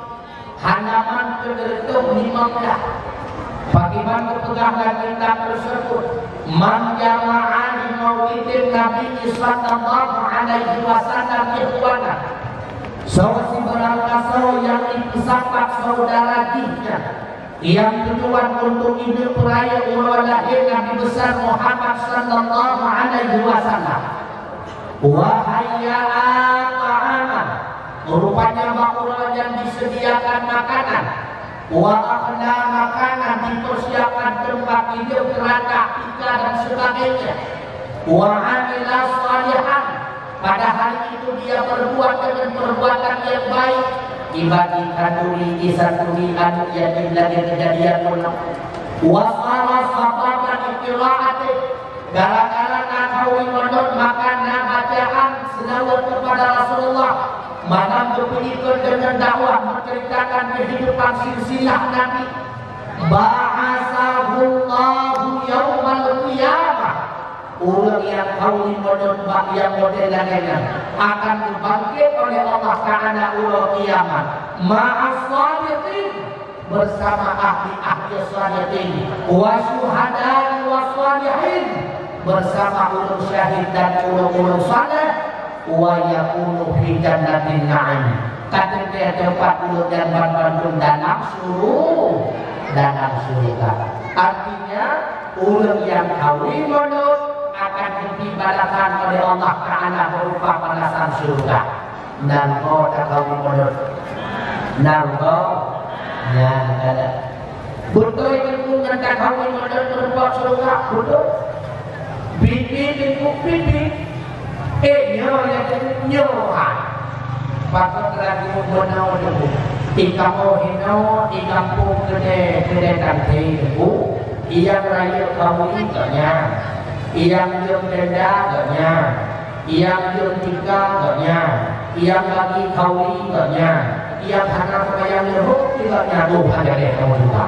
Halaman ke-15. Bagaimana pegangan kita tersebut? Man jama'a di maulidin Nabi sallallahu alaihi wasallam ikhwana. Saksi berangkasa yang dipesapak saudara kita yang tujuan untuk hidup raya ulang lahir Nabi besar Muhammad sallallahu alaihi wasallam. Wahayya'at ta'aman, rupanya makhluk yang disediakan makanan. Wa akhna makanan, dipersiapkan tempat hidup, keranda, ikan dan sebagainya. Wa amila salihan, pada hari itu dia berbuat dengan perbuatan yang baik. Ibadi kanduri, isanduri, anu yang lagi kejadian pula. Wa salah ikiraatih, gara-gara nakawi menurut makanan bacaan selawat kepada Rasulullah. Malam berikut dengan dakwah menceritakan kehidupan silsilah Nabi. Ba'asahullahu yawmal qiyamah. Orang yang kawin menurut yang model lainnya akan dibangkit oleh Allah Ta'ala ulang kiamat. Ma'as-sadiqin, bersama ahli-ahli sadiqin. Wa syuhadai wa salihin, bersama ulul syahid dan ulul salih. Wa yakunu fi jannatin na'im, kata dia tempat ulul dan bandung dalam surga. Artinya ulul yang kawin menurut akan dibalakan oleh Allah Ta'ala berupa balasan surga. Nangko tak kawin menurut, nangko ada betul itu tak kawin menurut berupa surga. Betul bibi nyohan pakot lagi menau debu ikamu hino ikampung gede tante debu iyang raya kamu ikanya iyang yung denda ganya iyang yung tika ganya iyang lagi kawi ganya iyang anak kaya nyeruk ganya tuh ada deh kamu juga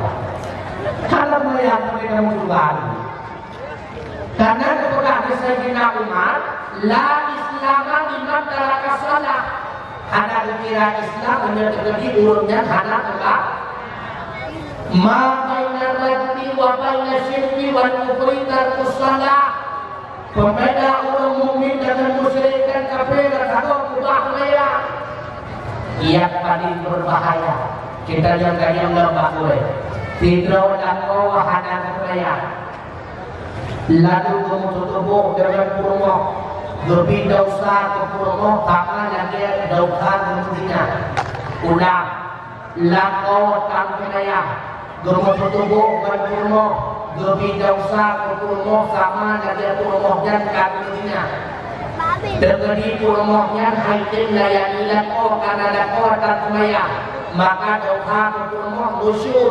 kalau melihat kamu juga karena kepada Sayyidina Umar, la islama liman taraka shalah. Ada dikira Islam hanya terjadi urutnya karena apa? Ma baina rajuli wa baina syirki wal kufri tarkus shalah. Pembeda orang mukmin dengan musyrik dan kafir atau kubah raya. Yang paling berbahaya. Kita yang lembah boleh. Tidro dan wahana raya. Lalu kemudian dengan purmo lebih dosa ke purmo karena lagi dosa kemudian udah lako tangkaya kemudian dengan purmo lebih dosa ke purmo sama lagi purmo dan kemudian terjadi purmonya haitin layani lako karena lako tangkaya maka dosa ke purmo musuh.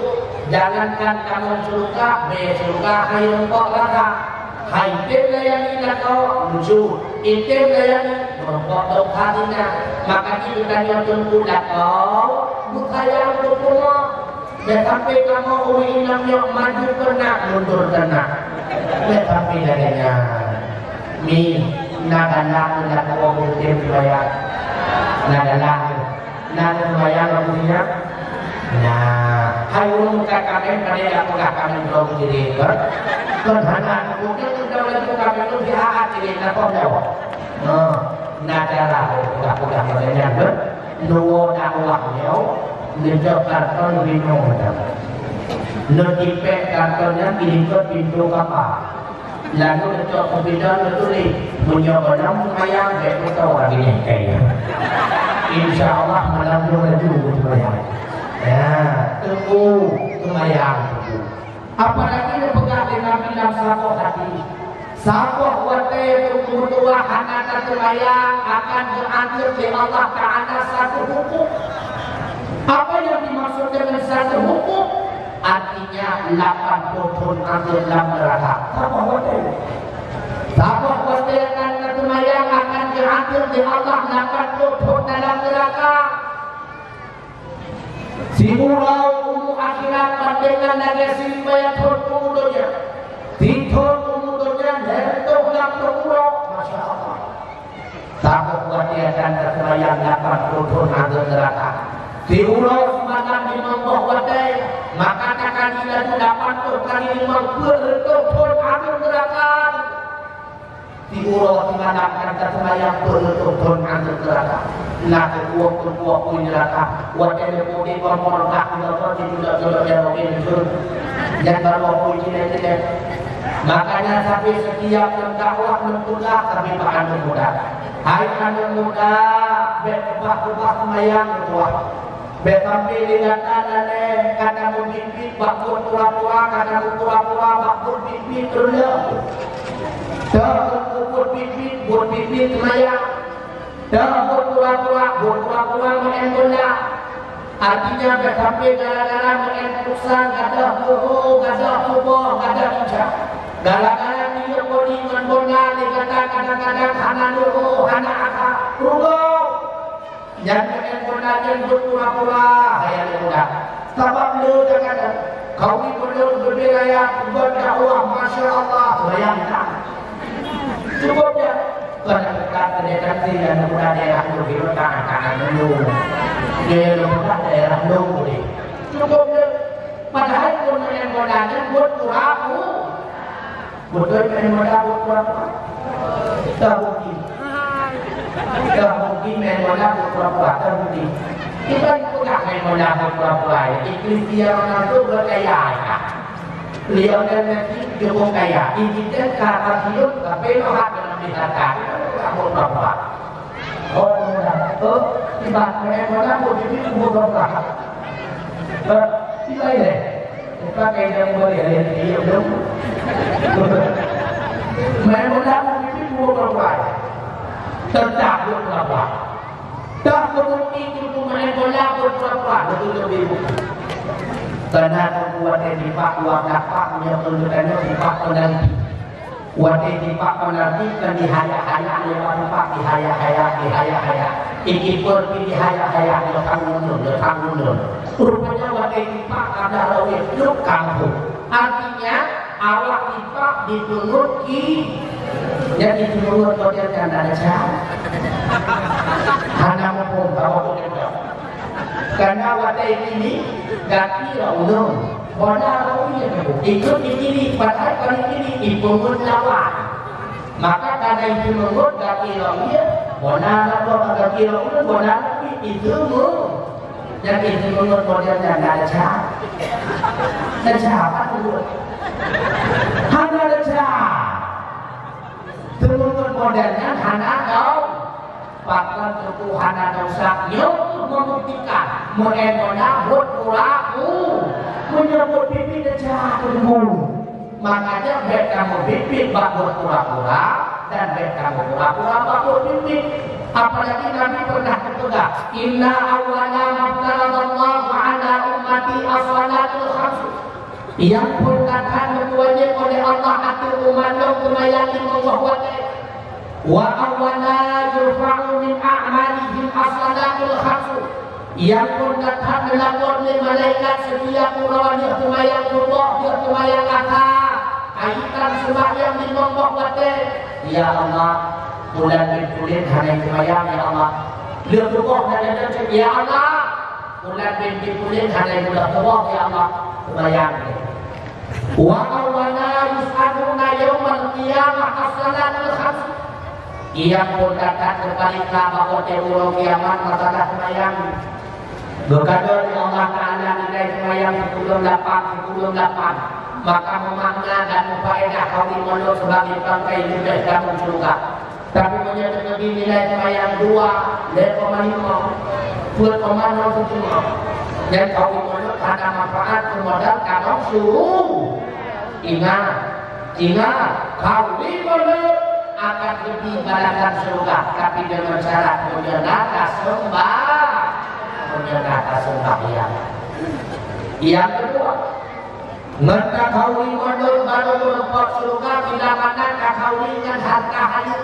Jangankan kamu surga, surga hayung kok laka. Hai yang ini kau lucu, itu yang berpotong hatinya. Maka kita yang tunggu kau, bukan yang berpuluh. Dan sampai kamu uinam yang maju kena, mundur kena. Dan sampai darinya, mi nadalah nak kau berjaya bayar, nadalah lagunya. Nah, hayu muka kami pada muka kami belum diri kerana mungkin sudah lagi kami itu dihaat ini nak jawab. Nadalah muka mereka ber nuwo dakwahnya dijawab karton bingung notipek kartonnya pilih ke pintu kapal lalu dijawab kebidan betulis menyoba ayam betul lagi kayaknya insya Allah malam laju bayar. Ya, tunggu kemayang. Apalagi pegang dengan bilang sahabat hati. Sahabat wate berdua anak kemayang akan diambil oleh Allah Ta'ala satu hukum. Apa yang dimaksud dengan satu hukum? Artinya 80 pun ambil dalam neraka. Sahabat wate akan kemayang akan adil di Allah akan tutup dalam neraka. Si urau umum akhirat pandangan negasi bayar tutup dunia. Tidur umumnya hentuk lapor urau. Masya Allah. Takut buat dia dan terbayang dapat tutup dalam neraka. Di urau semalam di nombor wadai, maka takkan dia dapat kali bertutup dalam neraka. Di urau semalam kata terbayang bertutup dalam neraka. Nak kuat pun neraka. Wadai lebih bermorgah kalau tidak jodoh yang yang baru pun tidak. Makanya sampai setiap mendakwah mengulah tapi akan mudah. Hai anak muda, bekubah semayang tua. Bekampi dengan tanane, kadang mimpi bakul pura-pura, kadang pura-pura bakul mimpi terlalu. Dah buat mimpi semayang. Dah buat pura-pura main bola. Artinya bekampi gara-gara main futsal, gadah subuh, gadah isya. Gara-gara dia bodi menbola, kadang-kadang hana luhu, hana akak, rugo. Yang main bola yang pura-pura, hayal muda. Sebab lu kadang kau perlu berbelaya, berdakwah, masya Allah, bayangkan. Cukupnya. Karena dekat deteksi dan muda daerah lu hidup kanan lu. Dia muda daerah lu ni. Cukupnya. Padahal pun main bolanya buat pura-pura. Betul main bola buat pura-pura? Tak mungkin. Tak mungkin main bola buat pura-pura. Tak mungkin. Kita tidak main bola buat pura-pura. Cristiano Ronaldo berkaya. Lionel Messi cukup kaya. Kita kata hidup tapi lohat dalam binatang. Tak buat pura-pura. Oh mudah. Tiba main bola buat pura-pura. Tidak ini. Pakai yang boleh dia belum. Main bola mungkin berapa? Tetap berapa? Tak mungkin itu main bola berapa? Betul lebih. Karena buatnya di pak uang dapat menyebutkannya di pak penalti. Buatnya di pak penalti kan dihaya-haya lewat pak dihaya-haya. Iki pun dihaya-haya lekang mundur. Rupanya wadai tipak ada rawit luk kampung. Artinya awak tipak ditunut yang ditunut kodir dan ada jauh. Hana mumpung bawa kodir. Karena wadai ini gaki raulun. Wadai rawit ikut ini padahal kali ini dipungut lawan. Maka karena itu mengut gaki rawit. Wadai gaki raulun wadai itu mu. Yang itu menurut modelnya tidak ada cahaya. Dan cahaya menurut hanya ada cahaya. Menurut modelnya hanya kau pakar Tuhan atau sakyo membuktikan mengenai buat pulaku menyebut pipi dan cahaya ilmu. Makanya baik kamu pipi buat pura-pura dan baik kamu pura-pura buat pipi. Apalagi Nabi pernah berkata, Inna awwala maftaradallahu ala ummati as-salatul khams. Yang perkataan berwajib oleh Allah atas umatnya kemayang Allah wa awwala yurfa'u min a'malihim as-salatul khams. Yang perkataan dilakukan oleh malaikat setiap orang yang kemayang Allah, yang kemayang akal. Kaitan sembahyang di nombor ya Allah. Bulan bin hari kemayang ya Allah. Lihat tubuh dan ada ya Allah. Bulan bin hari bulan tubuh ya Allah. Kemayang. Wa awwala yus'aluna yawmal qiyamah as-salatul khams. Ia pun datang berbaliklah bahwa terulang kiamat masalah kemayang. Berkata Allah Ta'ala nilai kemayang 10:8. Maka memakna dan memfaedah kami menurut sebagai bangkai mudah kamu surga. Tapi menyatakan nilai semayang 2,5 buat pemandang semua. Dan kau menurut ada manfaat modal kalau suruh. Ingat kau menurut akan lebih balasan surga. Tapi dengan syarat menjaga sembahyang. Yang kedua, mereka kau menurut baru berbuat surga bila mana kau dengan harta halal.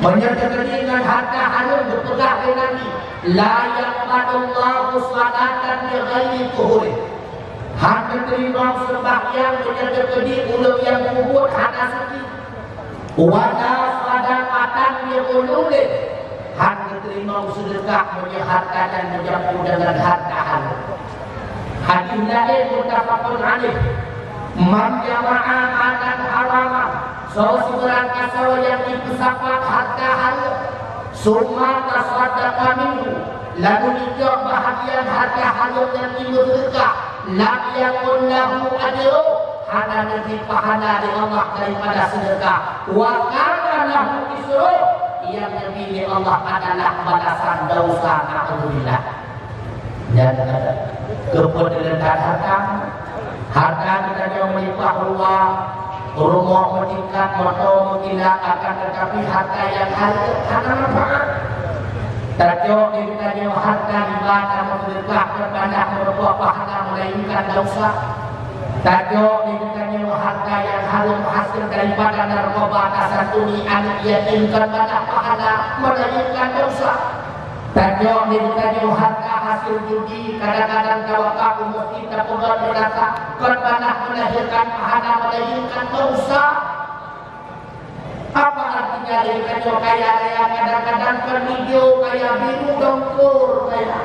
Menyertai dengan harta haram berpegang dengan Nabi. La yaqbalullahu salatan bi ghairi tuhur. Harta terima sembahyang menyertai ulang yang kubur hana suci. Wala sadaqatan bi ulul. Harta terima sedekah punya harta dan mencampur dengan harta haram. Hadis lain muttafaqun alaih. Man jama'a malan haraman. Seorang kasau yang dipesapkan harta haram, summa tasaddaqa minhu, lalu dijawab bahagian harta haram yang dimerdeka, lam yakun lahu ajru, hana nanti pahala dari Allah daripada sedekah, wa kana lahu isru, yang diberi Allah adalah balasan dosa. Alhamdulillah. Dan kepedelan harta kita jauh melimpah ruang. Rumah meningkat, motor menggila, akan tetapi harta yang hana manfaat. Terjauh kita jauh harta ibadah memberkah kepada berbuat pahala melainkan dosa. Terjauh kita jauh harta yang haram hasil daripada narkoba dasar dunia anak yatimkan pada pahala melainkan dosa. Terjauh kita jauh harta hasil judi, kadang-kadang kalau kamu mesti terpegang berkata korbanlah melahirkan pahala melainkan dosa. Apa artinya kita jauh kaya raya kadang-kadang ke video kaya biru dongkur kaya,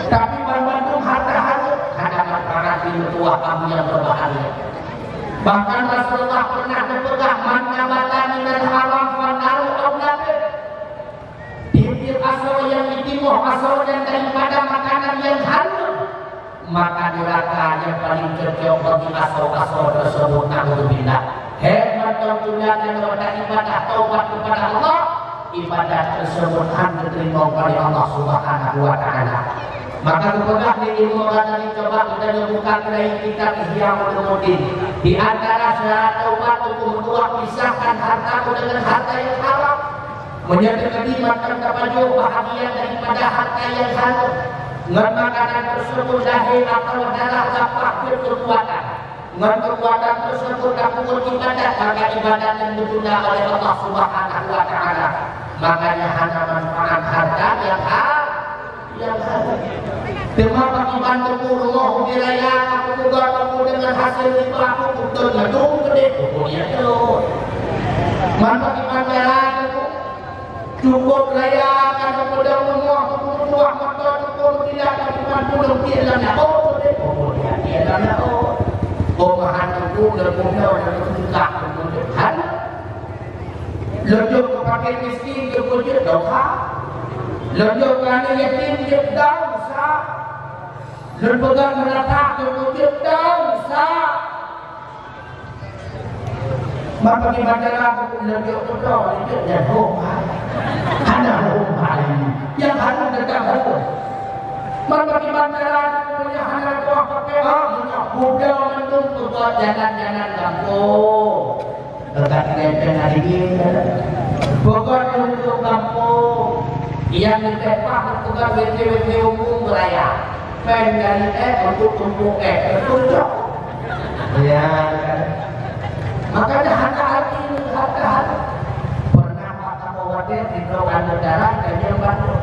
tapi membandung harta hasil kadang-kadang para biru tua kamu yang berbahaya. Bahkan Rasulullah pernah berpegang man nabata minal haram fanaru awlabe. Asal yang ditimuh, asal yang daripada makanan yang haram, maka neraka yang paling cocok bagi asal-asal tersebut. Alhamdulillah. Hebat tentunya kepada ibadah taubat kepada Allah, ibadah tersebut hanya diterima oleh Allah Subhanahu wa Ta'ala. Maka kepada ilmu dan dicoba kita membuka kedai kita Ihya Ulumuddin. Di antara syarat taubat untuk memisahkan harta dengan harta yang haram, menyatakan makan kepada bahagian daripada harta yang haram, makanan tersebut lahir atau darah dapat berkekuatan, kekuatan tersebut dapat beribadah, maka ibadah yang ditunda oleh Allah Subhanahu wa Ta'ala. Makanya hanya manfaat harta yang haram. Terima bantu Allah diraya aku juga kamu dengan hasil riba aku betul betul gede punya itu. Manfaat ibadah cukup raya kalau mudah memuah memuah motor cukup tidak dapat pulang dia lana oh dia lana oh mahan itu lebihnya dan tidak kemudian lebih kepada miskin kemudian dosa lebih kepada yatim dia dosa lebih merata kemudian dosa. Maka di bandara lebih berdoa itu dan rumah ada rumah yang harus dekat harus. Maka di bandara punya anak tua pakai muda menuntut jalan-jalan kampung dekat dengan hari ini. Pokok untuk kampung yang ditepah untuk WTW umum beraya. Pen dari untuk tumpuk betul. Ya. Makanya harta pernah Pak Kapolres di Program Negara dan bantu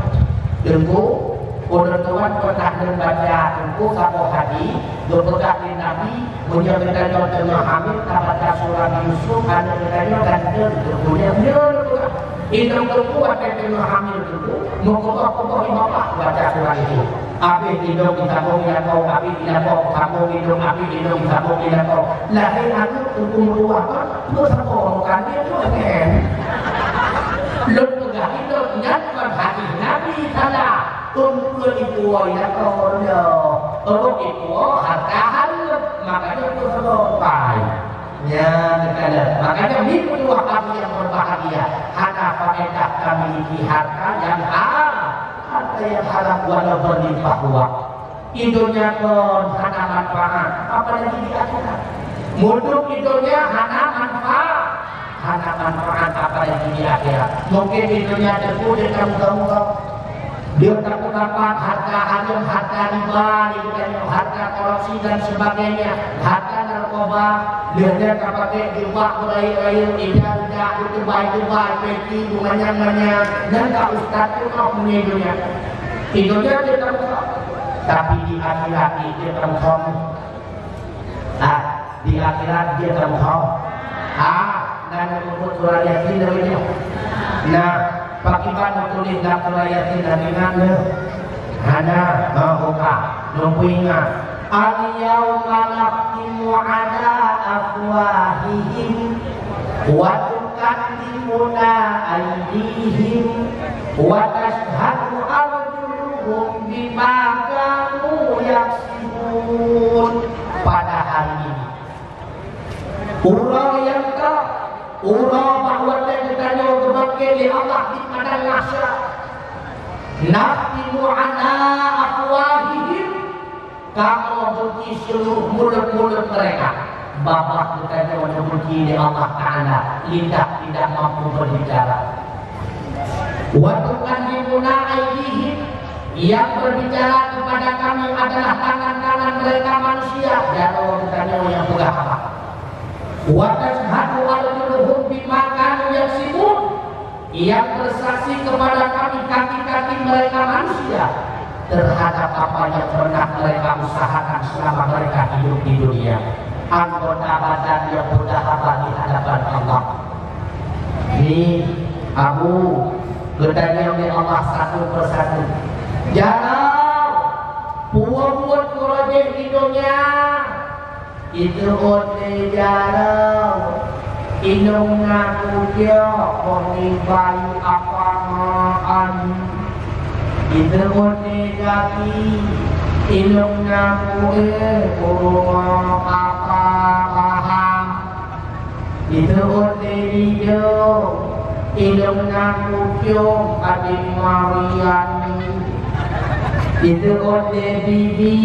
tunggu Tuan pernah membaca tunggu Sabo Hadi berpegang di Nabi menyampaikan contoh Muhammad kepada surah Yusuf ada katanya ganjil tunggunya hidung tunggu ada Muhammad tunggu mengkokoh bapak baca surah itu. Api hidung disambung ilakau, api ilakau, sambung hidung, api hidung disambung ilakau. Lahir aku tunggu meruahkan, lu sambung kan dia tu kan. Lu pegah hidung nyatkan hadis Nabi salah. Tunggu ibu ilakau dia, tunggu ibu harta haram, makanya tu sambung pai. Ya, dekala. Makanya ini dua kami yang berbahagia. Hana faedah kami di harta yang haram. Harta yang haram walau berlimpah ruah. Hidupnya pun hana manfaat. Apalagi di akhirat. Mudah hidupnya hana manfaat. Hana manfaat apalagi di akhirat. Mungkin hidupnya terpuluh kamu. Dia takut dapat harta haram, harta riba, harta korupsi dan sebagainya, harta narkoba. coba dia pakai jubah beraya-raya ijazah terbaik-terbaik peki banyak-banyak dan tak ustaz tu kau punya dunia itu dia terbuka tapi di akhirat dia terbuka di akhirat dia terbuka dan untuk surah Yasin namanya nah pakiban tulis dalam surah Yasin namanya hana mahuka lumpuinga al-yawma naqtimu ala afwahihim wa tukallimuna aydihim wa tashhadu arjuluhum bima kanu yaksibun. Pada hari ini orang yang tak orang bahawa kita berbagai di Allah di padang mahsyar naqtimu ala afwahihim kamu benci seluruh mulut-mulut mereka. Bapak kita benci di Allah Ta'ala lidah tidak mampu berbicara. Wa tukallimuna aydihim yang berbicara kepada kami adalah tangan-tangan mereka manusia. Jauh kita yang pegang apa? Wa tashhadu arjuluhum bima kanu yaksibun yang bersaksi kepada kami kaki-kaki mereka manusia terhadap apa yang pernah mereka usahakan selama mereka hidup di dunia. Anggota badan yang berdahabat di hadapan Allah. Ini Abu bertanya oleh Allah satu persatu. Jangan puan-puan korojek hidungnya itu ote jarang indung ngaku dia koni bayi apa maan itu ote kaki indung ngaku kurung apa paham itu ote hidung indung ngaku kiong adik Mariani itu ote bibi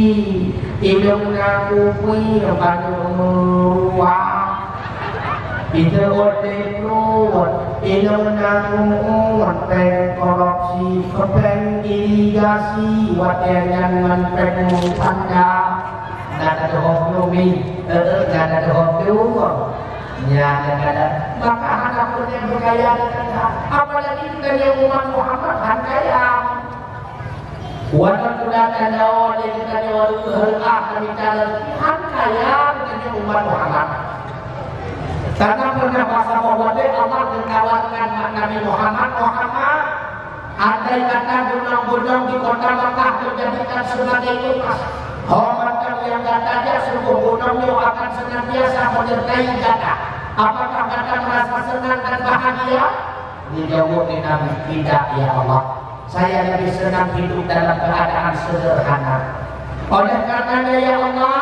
indung ngaku kui bandung meruah itu ote perut indung ngaku peng korupsi kepeng irigasi wateran menpeng tanda nada dohok numi nada dohok keumur nyada maka anak yang bergaya apalagi kita yang umat Muhammad kaya walau sudah ada orang yang kita jawab berhak kami calon Tuhan kaya dengan umat Muhammad. Karena pernah bahasa bahwa Allah menawarkan Nabi Muhammad ada kata gunung-gunung di kota Makkah menjadikan sebagai tugas. Hormatkan yang katanya seluruh gunung itu akan senantiasa menyertai kata. Apakah kata merasa senang dan bahagia? Dijawab Nabi tidak ya Allah. Saya lebih senang hidup dalam keadaan sederhana. Oleh karenanya ya Allah,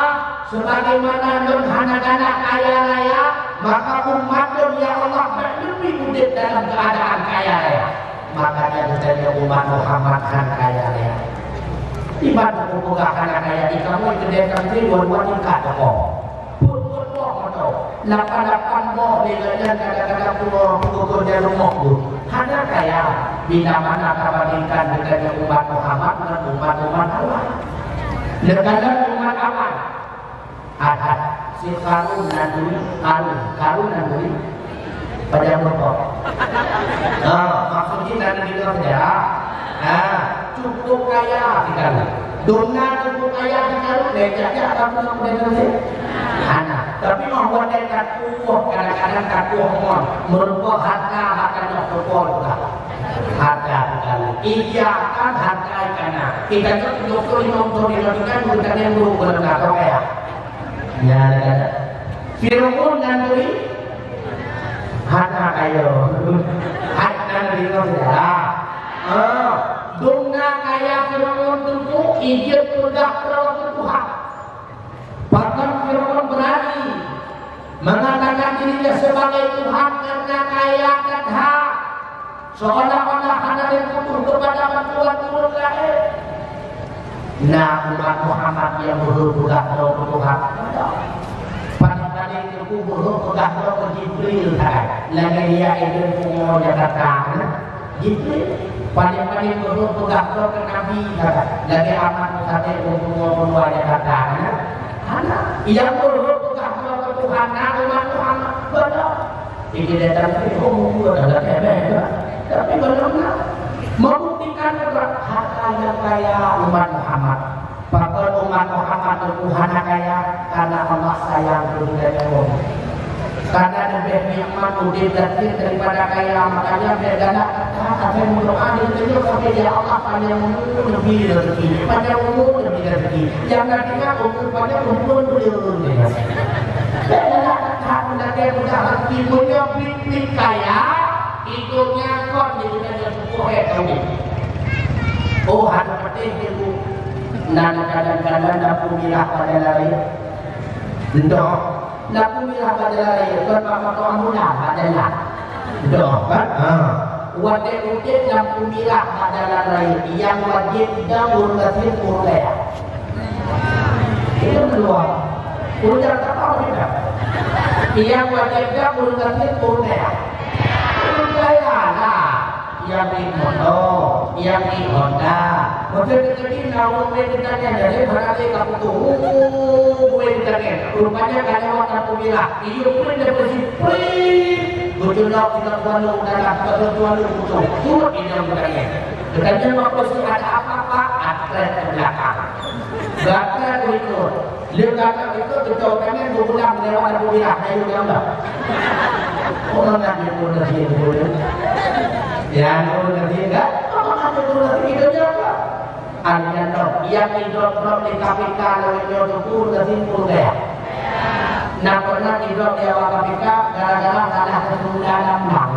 sebagaimana nun hana-hana kaya raya, maka umat ya Allah lebih mudah dalam keadaan kaya raya. Makanya menjadi umat Muhammad kaya raya. Ibadah pembuka kaya di kamu itu dia kami buat tingkat kok. Lapan boh dengan kadang-kadang pukul dia rumah tu. Hanya kaya bila mana kabandingkan dengan umat Muhammad dengan umat Allah. Dengan umat Allah ada si Karun Nanduri pada mereka. Maksudnya nanti kita saja. Cukup kaya kita. Dunia cukup kaya kita. Lejaknya apa pun kita anak. Tapi membuat dekat kuah kadang-kadang kakuah mohon merupakan harta yang berkuah juga. Harta sekali. Ijakan harta karena kita itu dokter dilakukan bukan yang buruk benar kaya. Ya, Fir'aun nanti harta kaya. Harta itu ya. Dunia kaya Fir'aun tentu ijab sudah terlalu Tuhan. Bahkan Fir'aun berani mengatakan dirinya sebagai Tuhan karena kaya dan hak. Seolah-olah hanya berkumpul kepada bantuan turun lahir. Nah, umat Muhammad yang berhubungan dengan Tuhan. Pada-pada itu berhubungan dengan Jibril. Lagi dia itu punya Jakarta. Jibril. Pada-pada berhubungan dengan Nabi. Lagi amat Muhammad punya Jakarta. Yang berhubungan dengan anak umat Muhammad benar. Ini datang ke umur adalah kebaikan, tapi benar membuktikan harta yang kaya umat Muhammad. Bahkan umat Muhammad Tuhan kaya karena Allah sayang dunia ini. Karena lebih nikmat udin dan daripada kaya, makanya berdana kata berdoa di dunia sampai dia Allah panjang umur lebih rezeki, panjang umur lebih rezeki. Jangan ingat umur panjang umur belum. Berdana kata nanti udah rezeki punya big kaya, hidupnya kon di dunia sepuh itu. Oh ada penting itu. Dan kadang-kadang aku bilang pada lain, doh. Nabi bilang pada lain, berapa tuan muda adalah doh kan? Wajib Nabi bilang pada lain yang wajib dahulu kasih mulai. Itu kedua. Udah tahu tidak? Yang wajib dahulu kasih mulai. Mulai lah. Yang di motor, yang di Honda. Maksudnya jadi nawar meditanya dari berarti kamu tuh meditanya. Rupanya karena waktu bilang, iyo pun dapat sipri. Berjuang kita tuan dalam ketuan itu. Turut ini yang berarti. Katanya waktu ada apa-apa, atlet ke belakang. Belakang itu, belakang itu kecokannya berulang lewat aku bilang, ayo gambar. Orang nak dibunuh sini. Yang udah tidak, apa ada udah tidak juga. Artinya dong, yang hidup di KPK lewatnya ukur kesimpul deh. Nah pernah hidup di awal KPK gara-gara salah kesudahan bang.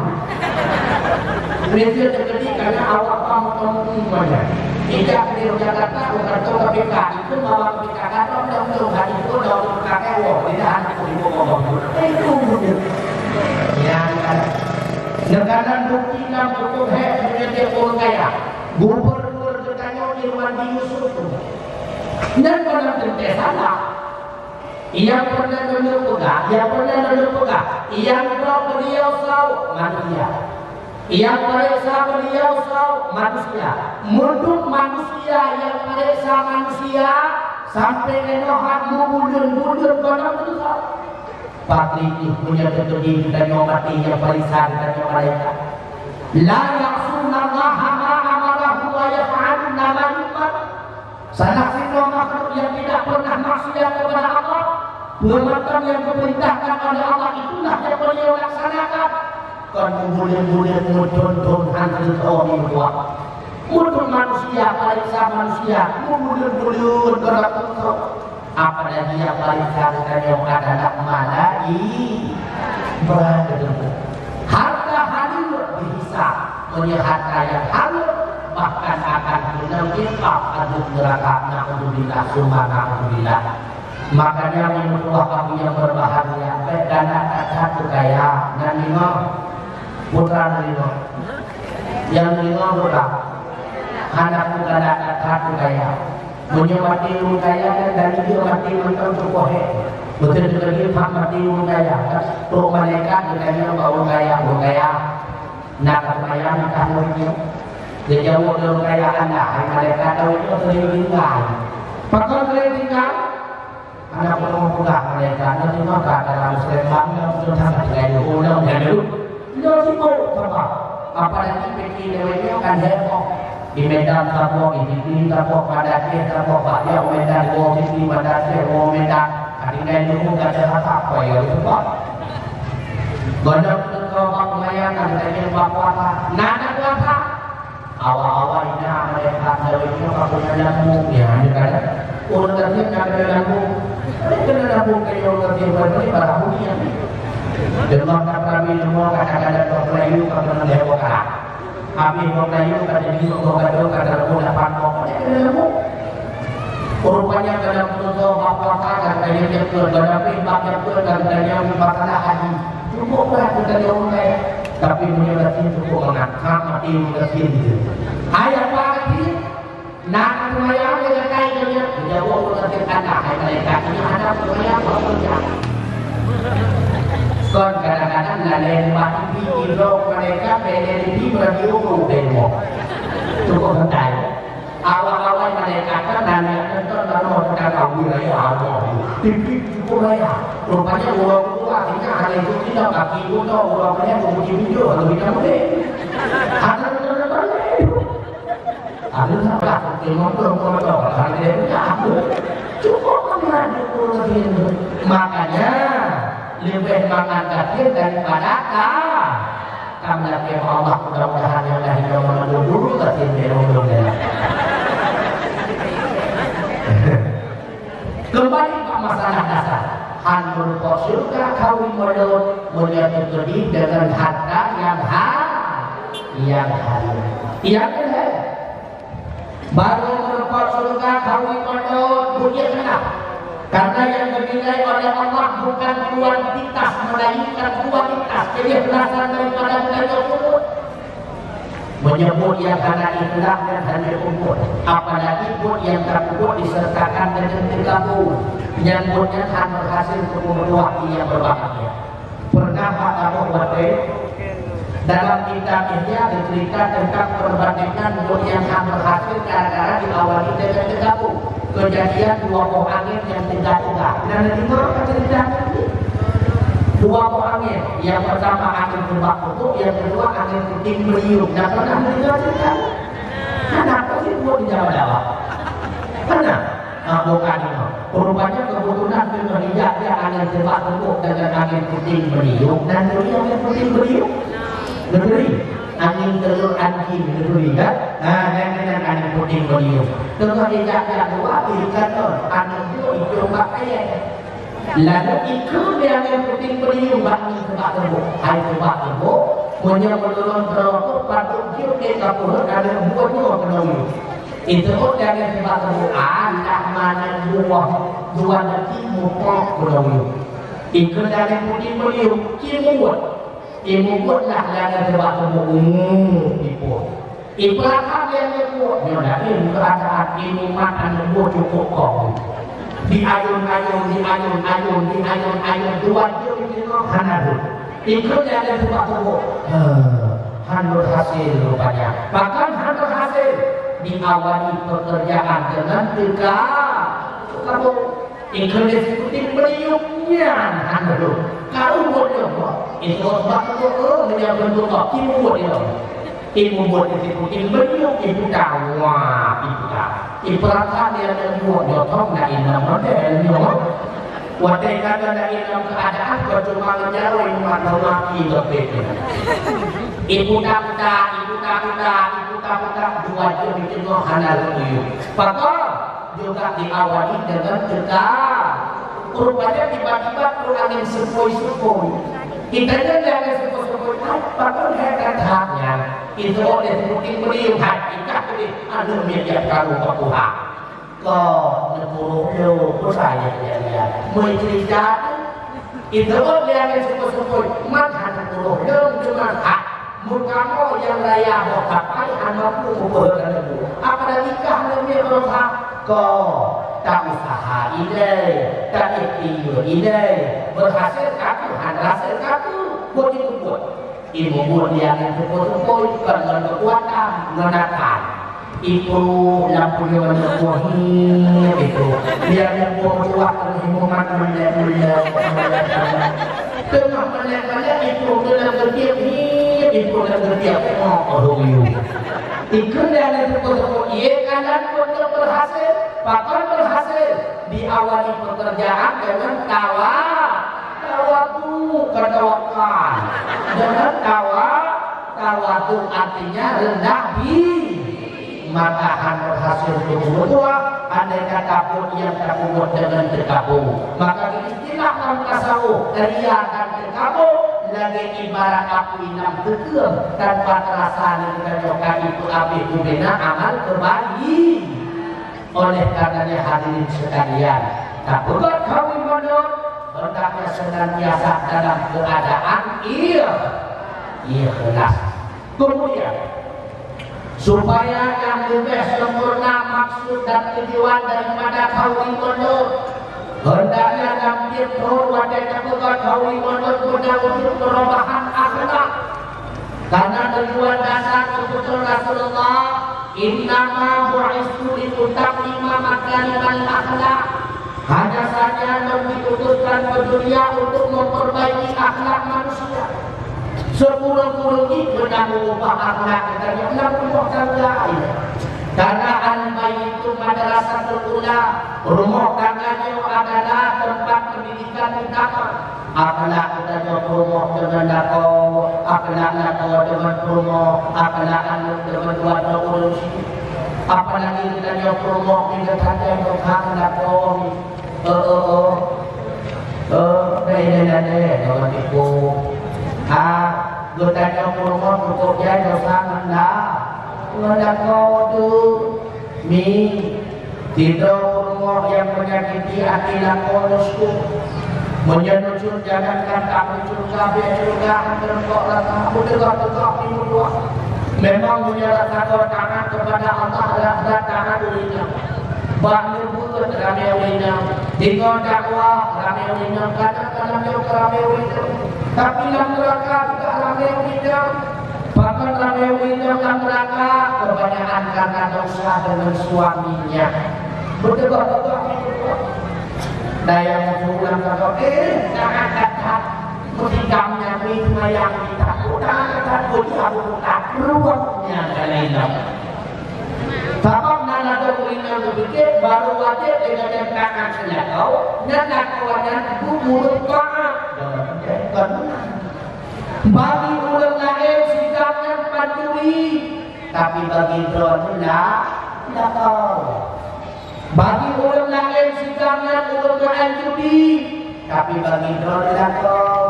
Prinsip terjadi karena awak kamu semuanya. Tidak di Jakarta bukan tuh KPK itu bawa KPK kan dong hari itu dong kakek wo tidak ada ibu ngomong itu betul. Yang negara buktikan betul menjadi orang kaya. Gubernur katanya Irwandi Yusuf. Dan pernah terjadi ia pernah menyebutkan, ia beliau tahu manusia. Ia periksa beliau tahu manusia. Untuk manusia yang periksa manusia sampai enohan mundur pada manusia. Patri ini punya terjadi dan yang mati yang periksa dan yang malaikat. La ya'sunallaha ma amarahu wa yaf'aluna ma yu'mar. Salah satu makhluk yang tidak pernah maksiat kepada Allah, perbuatan yang diperintahkan oleh Allah itulah yang beliau laksanakan. Kan mulia-mulia mudun hantu orang tua. Untuk manusia, periksa manusia, mulia-mulia berlaku. Apalagi yang periksa yang adalah malaikat. Harta halil dihisab, punya harta yang halil bahkan akan menempel aduk neraka. Na'udzubillah summa na'udzubillah. Makanya menurut kamu yang berbahagia dan satu kaya dan lima putra lima yang lima putra anak putra dan satu kaya punya mati kaya dan dia mati mentok terkohe betul betul mati kaya tuh malaikat katanya bawa kaya nak kaya nak mulia dia jauh dari kaya anda malaikat tahu itu tertinggal pakar tertinggal anak pemuda mereka nanti maka dalam Muslim sudah sangat gaya ulang dan dulu sibuk apalagi bikin lewatnya kan heboh di Medan Sabok, di sini Sabok, pada dia Sabok, dia Medan, di sini pada dia Medan, kadang dulu nggak ada apa ya itu pak. Gondok kau pemayangan dari bapak nada kuasa awal-awal ini mereka dari itu aku nyalamu ya ada orang kerja nyalamu mereka nyalamu kayak orang kerja berbeli barang dunia demam kami semua kadang-kadang berkelayu karena dewa kalah kami berkelayu kadang itu berkelayu kadang aku dapat mereka nyalamu rupanya dalam tujuh bapak kadang kaya dia berdapi bapak kadang-kadang masalah haji cukup berat dari orang kaya tapi menyebabkan cukup mengangkat mati menyebabkan itu ayat pagi nak ayam yang kaya dia jauh menyebabkan anak mereka ini anak ayam bekerja kon kadang-kadang lain mati hidup mereka PNRI berdiukur demo cukup hentai awal-awal mereka kan nanya tentang kalau kita tahu wilayah apa cukup wilayah rupanya uang punya hal itu tidak kaki itu tau orangnya memuji video lebih kamu deh. Ada salah motor hari dia ada. Cukup kamu kurangin. Makanya lebih mengangkatnya daripada kamu lagi Allah mudah-mudahan yang lahir yang dulu tapi belum ya. Kembali ke masalah dasar. Hanur surga kawin modal menyatu gede dengan harta yang halal. Baru merupakan surga kawin modal punya kenapa? Karena yang dinilai oleh Allah bukan kuantitas melainkan kualitas. Jadi berasal daripada nilai tersebut. Menyebut yang karena itulah dan hanya umur. Apalagi pun yang tersebut disertakan dengan tergabung. Menyebutnya akan berhasil kemudian yang berbahagia. Pernah kamu berarti dalam kitab ini diceritakan tentang perbandingan umur yang akan berhasil gara-gara diawali dengan tergabung. Kejadian dua buah angin yang tegak-tegak. Dan itu cerita ini. Dua buah angin, yang pertama angin berbak kutub, yang kedua angin puting beliung. Dan pernah cerita. Kenapa sih buat di Jawa? Pernah? Bukan itu. Rupanya kebetulan Indonesia dia angin berbak kutub dengan angin puting beliung. Dan dia angin puting beliung. Negeri. Angin telur anjing negeri kan? Dan angin puting beliung. Terus dia dua ikan angin itu hijau pakai. Lalu ikut dia yang puting beliung bagi sebab terbuk. Hai sebab terbuk punya menurun terlalu patut jiu ke kapur ada buahnya kenal. Itu pun dia yang sebab terbuk. Allah mana dua nanti mupok kenal. Ikut dia yang puting beliung kimut. Kimut lah yang sebab terbuk. Ibu. Ibarat yang buat. Nyoda ini keadaan ini makan buat cukup kau. Di ayun-ayun dua dia itu hanadu. Ikut yang ada sebab tubuh. Hanur hasil rupanya. Bahkan hanur hasil diawali pekerjaan dengan tegak. Kamu ikut diskusi beliungnya hanur. Kalau boleh itu sebab tubuh dia bentuk kimut dia. Ibu buat diskusi beliung itu dakwah itu dah. Ibaratkan dia membuat jotong dari dalam model wadai kata dari dalam keadaan kau cuma menjauh atau mati lebih. Ibu tak dua jam itu halal itu. Maka juga diawali dengan cegah. Rupanya tiba-tiba angin sepoi-sepoi. Kita jangan sepoi-sepoi. Bahkan haknya itu oleh mungkin beliau hakikat ini ada media kalau berkuah. Kau nepuluh saya dia mencerita itu oleh yang sepoi-sepoi. Mana nepuluh cuma hak. Mukamu yang raya bokapai anakku berkan itu. Apalagi kahnya berhak kau tak usaha ide, tak ikhtiar ide, berhasil kaku, hasil kaku, buat itu buat. Ibu buat dia yang sepoi-sepoi dengan kekuatan menakan. Itu lampu yang menemuhi itu. Dia yang buat imuman mulia. Tengah banyak itu dalam berdiam itu dalam berdiam ikut dalam sepoi-sepoi kalian pun berhasil bahkan berhasil diawali pekerjaan dengan tawadu kedokteran dengan tawadu artinya rendah di matahan berhasil berbuat andai kata pun yang terbuat dengan terkabung maka istilah dalam tasawuf ria dan terkabung lagi ibarat api enam tekem tanpa terasa dengan itu api kubena amal kembali oleh karenanya hadirin sekalian tak bukan kawin modal hendaknya senantiasa dalam keadaan ikhlas. Kemudian supaya yang lebih sempurna maksud dan tujuan daripada kawin modal hendaknya dampir wadai bukan kawin modal guna untuk perubahan akhlak karena tujuan dasar keputusan Rasulullah innama bu'istu litammima makarimal akhlak hanya saja memang diutuskan ke dunia untuk memperbaiki akhlak manusia. Sekurang-kurangnya benar mengubah akhlak kita yang rumah tangga ini. Karena al-bayt itu madrasatul ula, rumah tangganya adalah tempat pendidikan utama. Akhlak kita dengan rumah dengan dako, akhlak dako dengan rumah, akhlak anu dengan dua urus. Apalagi kita dengan rumah kita saja yang akhlak dako. Jangan tipu. Kita dengan rumah cukup jadi sangat dah. Nggak kau tu mi tidur rumah yang menyakiti hati lakonusku menyentuh jangankan kami surga terkok kamu tegak dua memang menyerahkan tangan kepada Allah dan tangan dirinya bahkan bukan ramai wina dengan dakwah ramai wina kadang-kadang ramai wina tapi dalam neraka juga ramai wina. Bahkan ramai wina dalam neraka kebanyakan karena dosa dengan suaminya. Betul-betul daya pulang kata jangan kata musiknya minta yang kita kata kita ruangnya kalian. Sebab nana doa begitu baru wajib dengan tangan selakau dan kawannya mulut doa. Bagi orang lain sikapnya patuhi, tapi bagi drone tidak tahu. Bagi orang lain sikapnya orang judi, tapi bagi drone tidak tahu.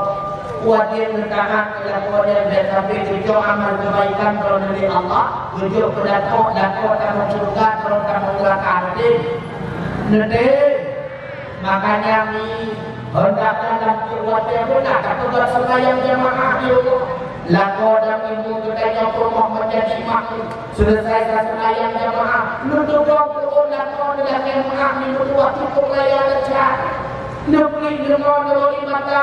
Wajib bertahan kelakuan dan sampai tujuh amal kebaikan drone dari Allah, tujuh pedakok dalam surga drone kamu neraka nanti. Makanya ni hendaknya dalam wajib benar kepada sembahyang jamaah itu lako dan ibu kita rumah menjadi makhluk selesai sembahyang jamaah nutup doa lako dan jamaah minum dua cukup layan saja nuki dengan neroi mata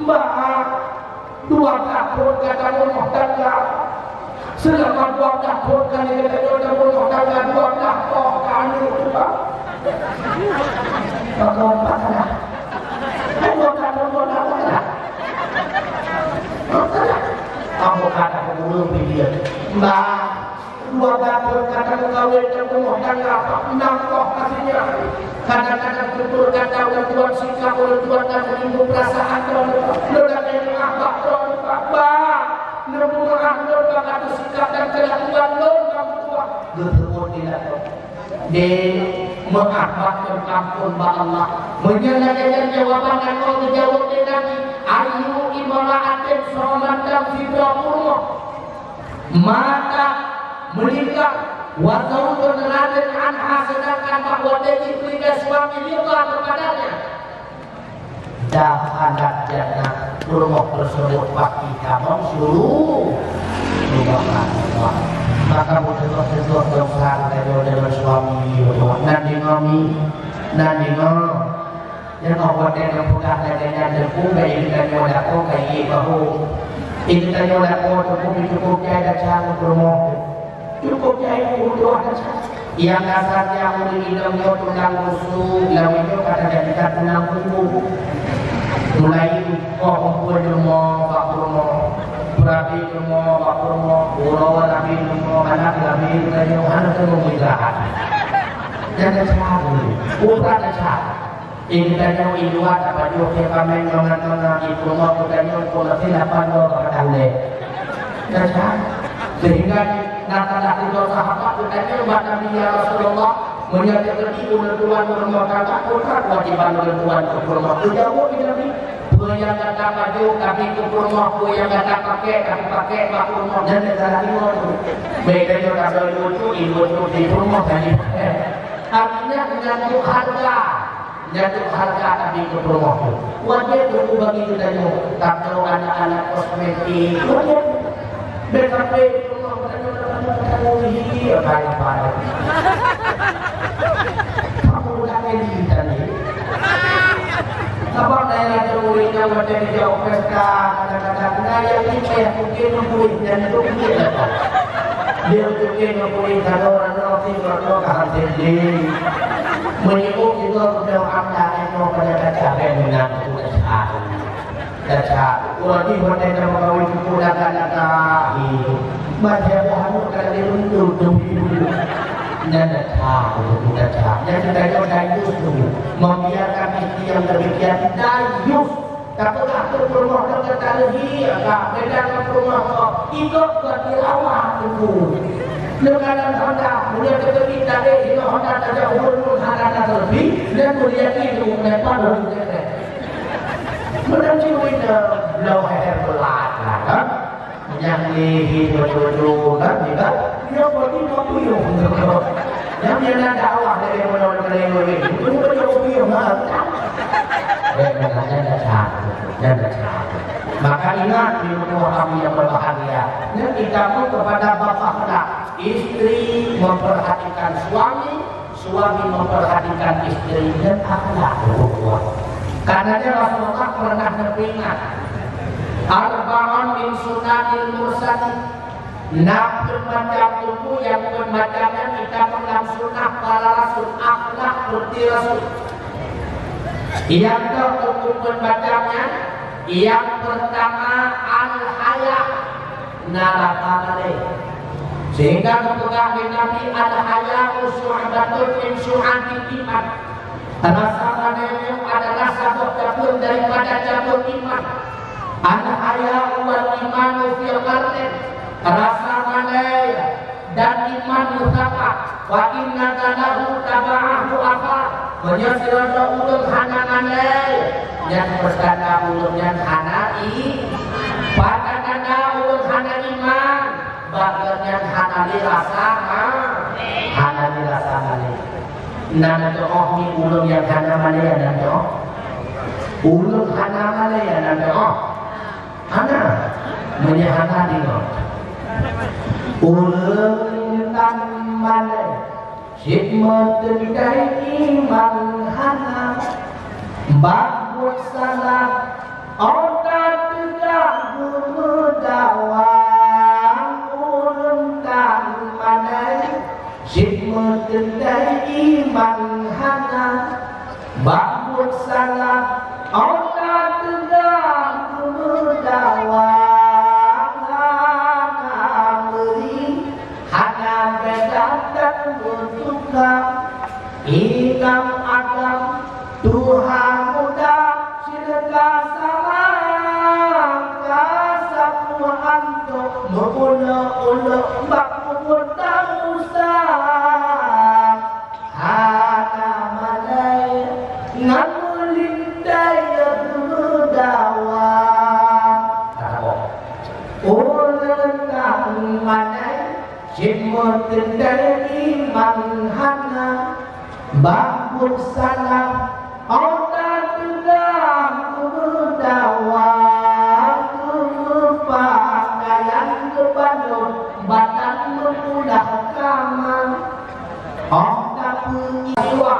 mbak dua tahun kata rumah tangga selama 2 tahun kali kata rumah tangga 2 tahun kali Kalau patah, kalau patah, kamu kata pembunuh dia, mbak, 2 tahun kata kawin dan rumah tangga apa, nampak kasihnya, kadang-kadang tutur kata orang tuan sikap orang tuan dan menyinggung perasaan orang yang abah mbak, nerbuka ahdur kata sikap dan kelakuan kamu tua, bertemu tidak de mengakhbatkan kampun Allah menyelesaikan jawaban dan kau terjawab dengan ayu imra'atin salamatan fi rumah mata menikah wa zawjun radin anha sedangkan bahwa dia diberikan suami riba kepadanya dakhalat jannah rumah tersebut pasti kamu suruh Allah maka betul-betul dosa dari suami nanti ngom yang awak dengan bukan adanya debu kayak kita nyoda ko kayak bahu ini kita nyoda ko cukup ada cara promo cukup ada untuk ada yang dasarnya udah hilang yo tundang musuh lalu itu kata kita tunang kubu mulai pak promo Rabi semua, Pak Purmo, Urawa Rabi semua, anak Rabi semua, anak semua istirahat. Jangan cari, bukan cari. Ini tanya iluat apa juga kami nongan itu mau kita nyoba silapan lo katakan Jangan. Sehingga nak itu sahabat kita nyoba Nabi Rasulullah menyatakan ibu tuan rumah kakak putra kewajiban tuan rumah jauh Nabi. Yang kata baju kami ke rumah yang kata pakai kami pakai bak rumah dan negara timur beda juga ada lucu di rumah tadi artinya jatuh harga kami ke rumah wajib untuk bagi kita kalau anak-anak kosmetik wajib BKP rumah apa kamu udah ini tadi Sabab daerah terurinya macam jauh pesta kadang-kadang yang ini mungkin mempunyai dan itu dia mungkin mempunyai kalau orang roti rodo kahar tinggi. Menyebut juga udah anda itu pada cabai minat udah sah. Caca, roti roti yang mengawin kuda kata hidup. Baca bahan kali untuk dulu. Nada tahu udah cah. Yang kita dayus dulu. Membiarkan istri yang demikian dayus. Tapi aku rumah kata lagi, agak beda ke rumah itu berdirawat itu. Dengan Honda, punya kita deh, itu Honda ada umur harga terlebih dan mulia itu lepas dari kita. Menancing itu low hair belat lah kan, yang dihidup kan, juga dia body kopium, yang dia nak awak dari mana-mana itu body kopium lah. Dan maka ingat di rumah kami yang berbahagia. Dan kita pun kepada bapak hendak istri memperhatikan suami, suami memperhatikan istri dan akhlak berbuat. Karena Rasulullah pernah beringat arba'un min sunanil mursalin. 6 macam tubuh yang bermacamnya kita mengenal sunnah para rasul, akhlak seperti rasul. Yang keempat macamnya, yang pertama al-haya narafale. Sehingga ketika Nabi al-haya syu'batun min syu'atil iman. Rasa padanya adalah satu cabur daripada cabur iman. Al-haya wal imanu fil qalbi. Rasa padanya dan iman mutlak. Wa inna lahu taba'ahu akal. Menyesal ulun hananganai yang berkata ulun yang hanai pada kata ulun hana iman bagian yang hanali rasa hanali rasa mali nana doh ni ulun yang hana mali nana doh ulun hana mali nana doh hana menyahana dingo ulun tan mali Hikmat dari iman hana bagus salah otak tidak berdawang urunkan mana hikmat dari iman hana bagus salah otak tidak berdawang hana beri hana bedakan Ikam agam Tuhan muda Sirka salam Kasamu antuk Mula-ula Mbak muda usah Hana malai Ngamulindai Berdawa Ulang manai Jimutin dari manhana Bambuk salam Otak tegak berdawa Pakaian kepaduk Badan bermudah kamar Otak penyiwa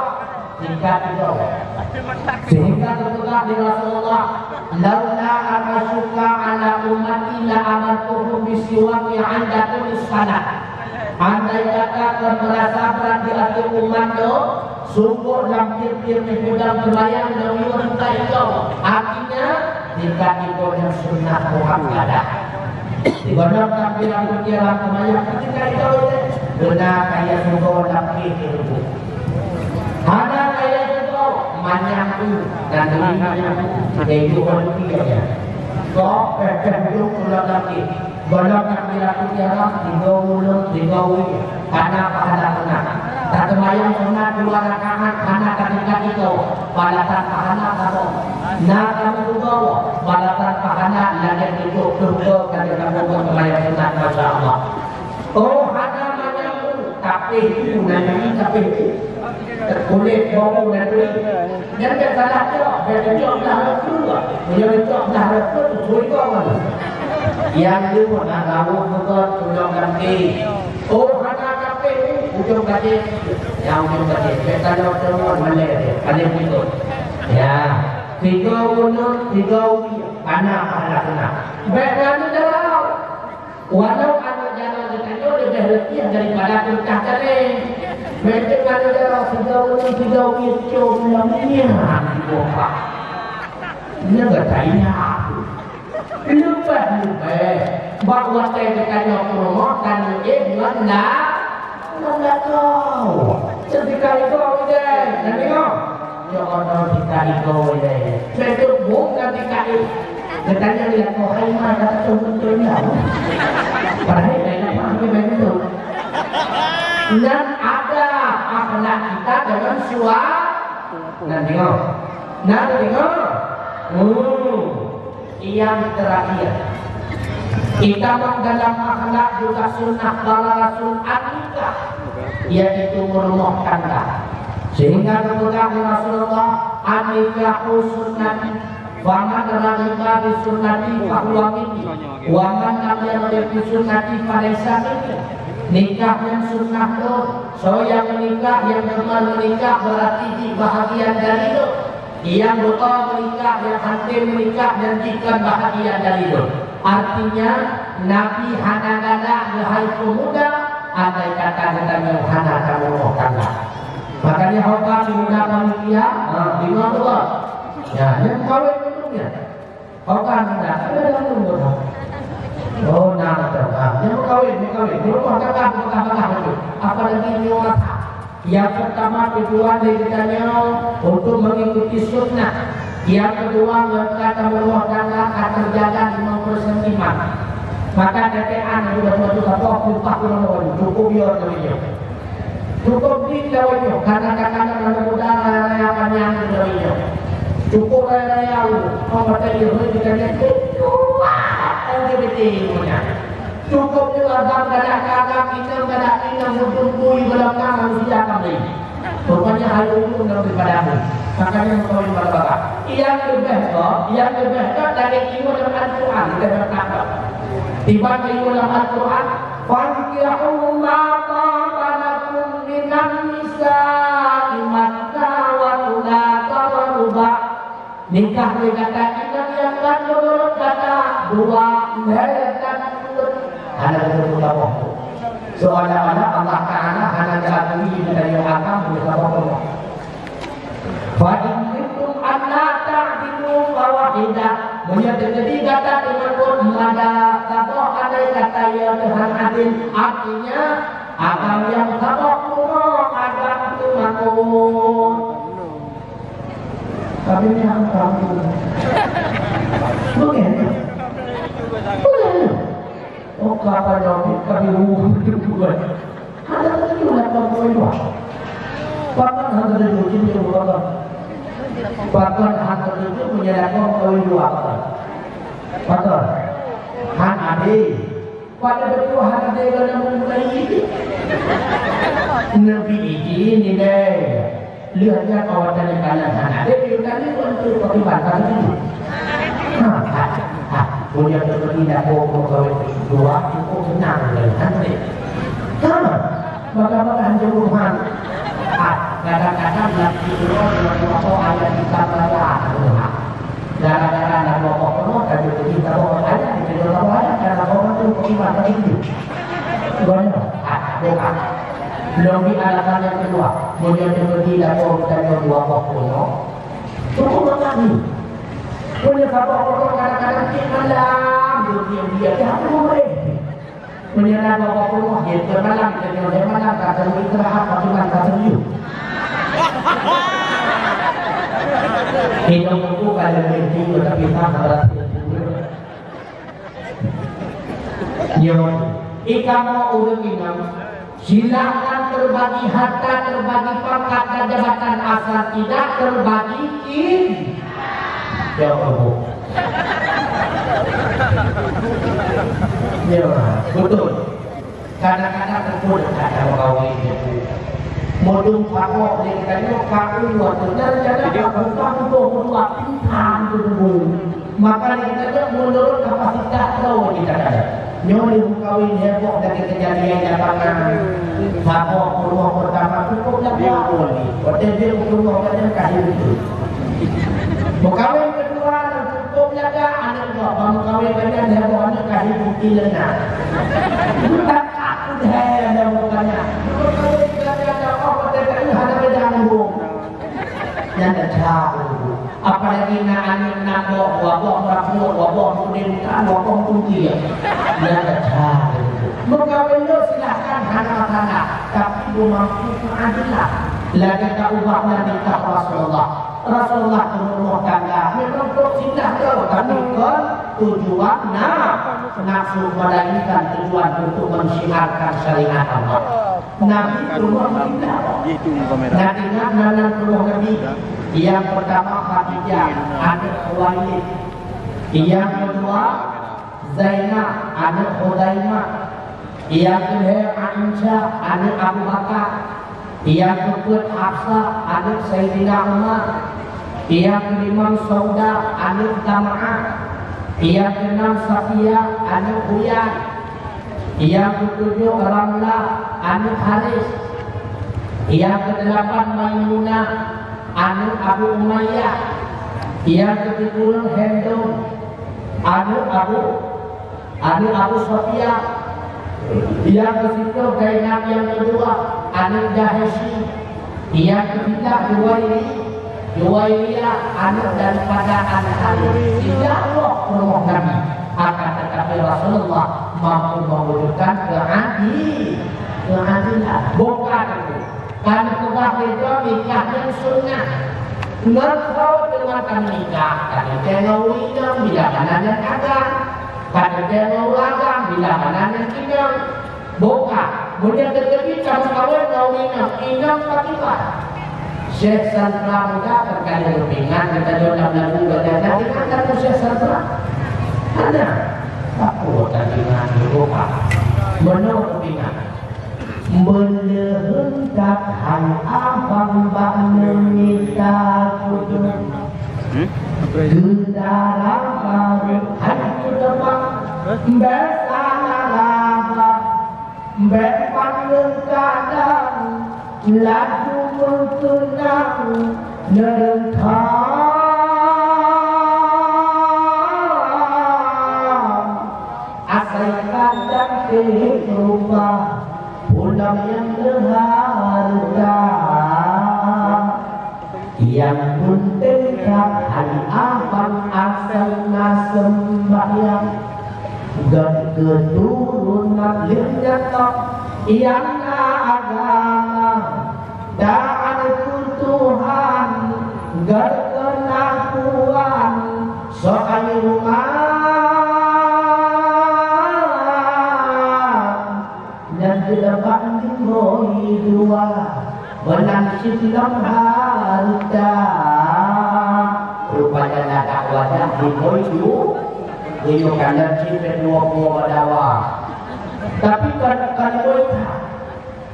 Sehingga ketika di Rasulullah Laula anasuka ala umati la amartuhum bisiwaki anda tulis sana. Andai kata merasa berat di hati umat itu, sungguh dalam tir-tir dalam berlayang dan meminta itu. Artinya jika itu yang sunnah muhammadah. Digodok tampilan berjalan kemayang ketika itu benar kaya sungguh dalam itu. Ada kaya itu manyaku dan manyaku yaitu manusia. Kau hidup ulang lagi. Godok tampilan berjalan tiga wujud karena pada benar. Tak kemayang sunat dua rakaat karena ketika itu balatan pahana kamu. Nah kamu juga balatan pahana yang itu juga ketika kamu kemayang sunat masya Allah. Oh ada manyaku tapi itu nanti tapi itu. Kulit bau nanti dan salah tu berjumpa dah juga berjumpa dah tu juga mana yang dia pun nak tahu betul ujung ganti oh ada kafe ujung ganti yang ujung ganti kita dah semua mana ada itu ya tiga unut tiga ubi anak ada kena beda ni dah walau ada jalan di lebih letih daripada pecah tadi. Mereka kalau dia tiga itu bilang ini apa? Ini katanya lupa bahawa saya katanya promokan ini mana tahu. Ketika itu deh, nanti kau jangan ketika itu deh. Mereka bukan ketika itu. Katanya lihat kau hari mana kata contohnya. Padahal ini apa begitu. Dan ada akhlak kita dengan suara. Nanti kau. Yang terakhir kita dalam akhlak juga sunnah para rasul akikah, yaitu merumahkanlah sehingga kemudian Rasulullah anikahu sunnati wa man raghiba bi sunnati fa huwa minni wa man lam yarghi bi sunnati fa laysa minni. Nikah yang sunnah itu, so yang menikah, yang gemar menikah berarti bahagian dari itu. Yang lupa menikah, yang hampir menikah dan jika bahagian dari itu. Artinya Nabi hana gada hai pemuda, andai kata dengan hana kamu mohkanlah. Makanya hoka pemuda panitia, lima dua. Ya, yang kawin bentuknya. Hoka tidak ada dalam umur. Oh, nama terang. Yang kawin, rumah kakak, betul. Apalagi ini orang. Yang pertama tujuan dirinya untuk mengikuti sunnah. Yang kedua berkata meluahkanlah terjaga 50% iman. Maka tetean sudah suatu cukup biar dirinya. Cukup di dirinya karena kadang-kadang udara apa yang dirinya. Cukup raya mau baca ilmu dirinya LGBT punya. Cukup juga kadang-kadang kita menjumpai belakang manusia kami. Rupanya hal itu menurut padamu. Makanya mengetahui pada bapak. Yang lebih dari ilmu dalam Al-Quran kita berkata. Tiba ilmu dalam Al-Quran. Fankihu ma qalakum minan nisa'i matna wa thulatha wa ruba'. Nikah berkata kita yang menurut kata dua dan ada beberapa waktu. Seolah-olah Allah Taala hanya diakui dari agama beberapa. Fa in kuntum anna ta'dilu fawahidah. Menjadi kata dengan ada kata ada kata yang Tuhan adil. Artinya agama yang sabok agama itu makmur. Tapi ini yang kami boleh. Oh, kapan nabi kami buat? Ada lagi nak buat. Bahkan harga itu juga. Bahkan harga itu menyerahkan kau dua. Betul. Han ade. Pada betul harga dengan mulai ini. Nabi ini deh. Lihatnya kawasan yang kalian sana. Dia tadi untuk peribatan itu. Punya tidak mau dua cukup senang dari nanti. Sama. Bagaimana rumah. Kadang-kadang lagi dua ayat kita belajar. Gara-gara ada kelompok dan juga kita bawa ayat di dalam ayat karena orang itu peribatan itu. Banyak. Bukan. Belum dialasan yang kedua. Kemudian tidak mau kita dua pokoknya. Cukup sekali. Punya bapak-bapak kadang-kadang malam dia apa boleh menyerah bapak-bapak dia bermalam dia malam kata istirahat pasukan kata you hidup itu kalau berhenti tapi tak harus ikamu urut inam silakan terbagi harta terbagi pangkat dan jabatan asal tidak terbagi ya Allah. Ya betul. Kadang-kadang terpukul ada kawin. Modung pakok dia katanya paku waktu jadi bukan dua pintar dulu. Maka kita menurut kapasitas tahu kita ada. Nyori kawin heboh dari kejadian lapangan. Pakok rumah pertama cukup dah boleh. Hotel dia rumah katanya kasih itu. Mukawin kedua cukup jaga anak bapak mukawin kalian heboh anak kasih bukti lena. Bukan aku Hai ada mukanya. Kalau kita ada apa dengan ada berjanggung. Dan jauh. Apalagi nak anak nak wabah rakyat wabah pendidikan wabah kuliah. Dan jauh. Mengkawin silakan anak-anak, tapi mampu keadilan. Lagi tak ubahnya nikah Rasulullah. Rasulullah rumah tangga memang bercinta tapi kan tujuan nafsu melainkan tujuan untuk mensiarkan syariat Allah. Nabi rumah tangga. Dan ingat nama rumah Nabi. Yang pertama Khadijah, anak Khuwailid. Yang kedua Zainab, anak Khudaimah. Yang kedua Aisyah, anak Abu Bakar. Yang keempat Hafsah, anak Sayyidina Umar. Yang kelima Sauda, anak Tam'ah. Yang keenam Safiyah, anak Huyan. Yang ketujuh Ramlah, anak Haris. Yang kedelapan Maimunah, anak Abu Umayyah. Yang ketujuh Hendon, anak Abu Sofiyah. Yang ketiga Zainab, yang kedua anak Jahashi. Yang ketiga Juwairiyah, anak daripada anak Ali. Tidak Allah rumah Nabi. Akan tetapi Rasulullah mampu mewujudkan keadilan. Bukan itu. Karena sudah itu nikah yang sunnah. Ngerti dengan nikah. Karena teknologi bila mana yang ada. Pada dia ulagang bila mana yang inang boka kemudian tetapi campur-campur ngawinang inang patiba Syekh Santra muda terkait dengan kita jodoh lagu berada di antara Syekh Santra ada apa tadi dengan boka menurut pinang mendehentak hal abang bang minta kudung Gendarang baru hanya depan bersama lama Bepan lengkadan Lagu bertenang Nerengkam Asaikan dan kehidupan Pulang yang berharga Yang penting hari abang asal sembahyang dan keturunan linjatong yang agama dan Tuhan berkenakuan soal rumah dan tidak dimoi dua menansib dalam harta rupanya ada wajah dimoi Iyo kandang cipet dua dawa. Tapi kalau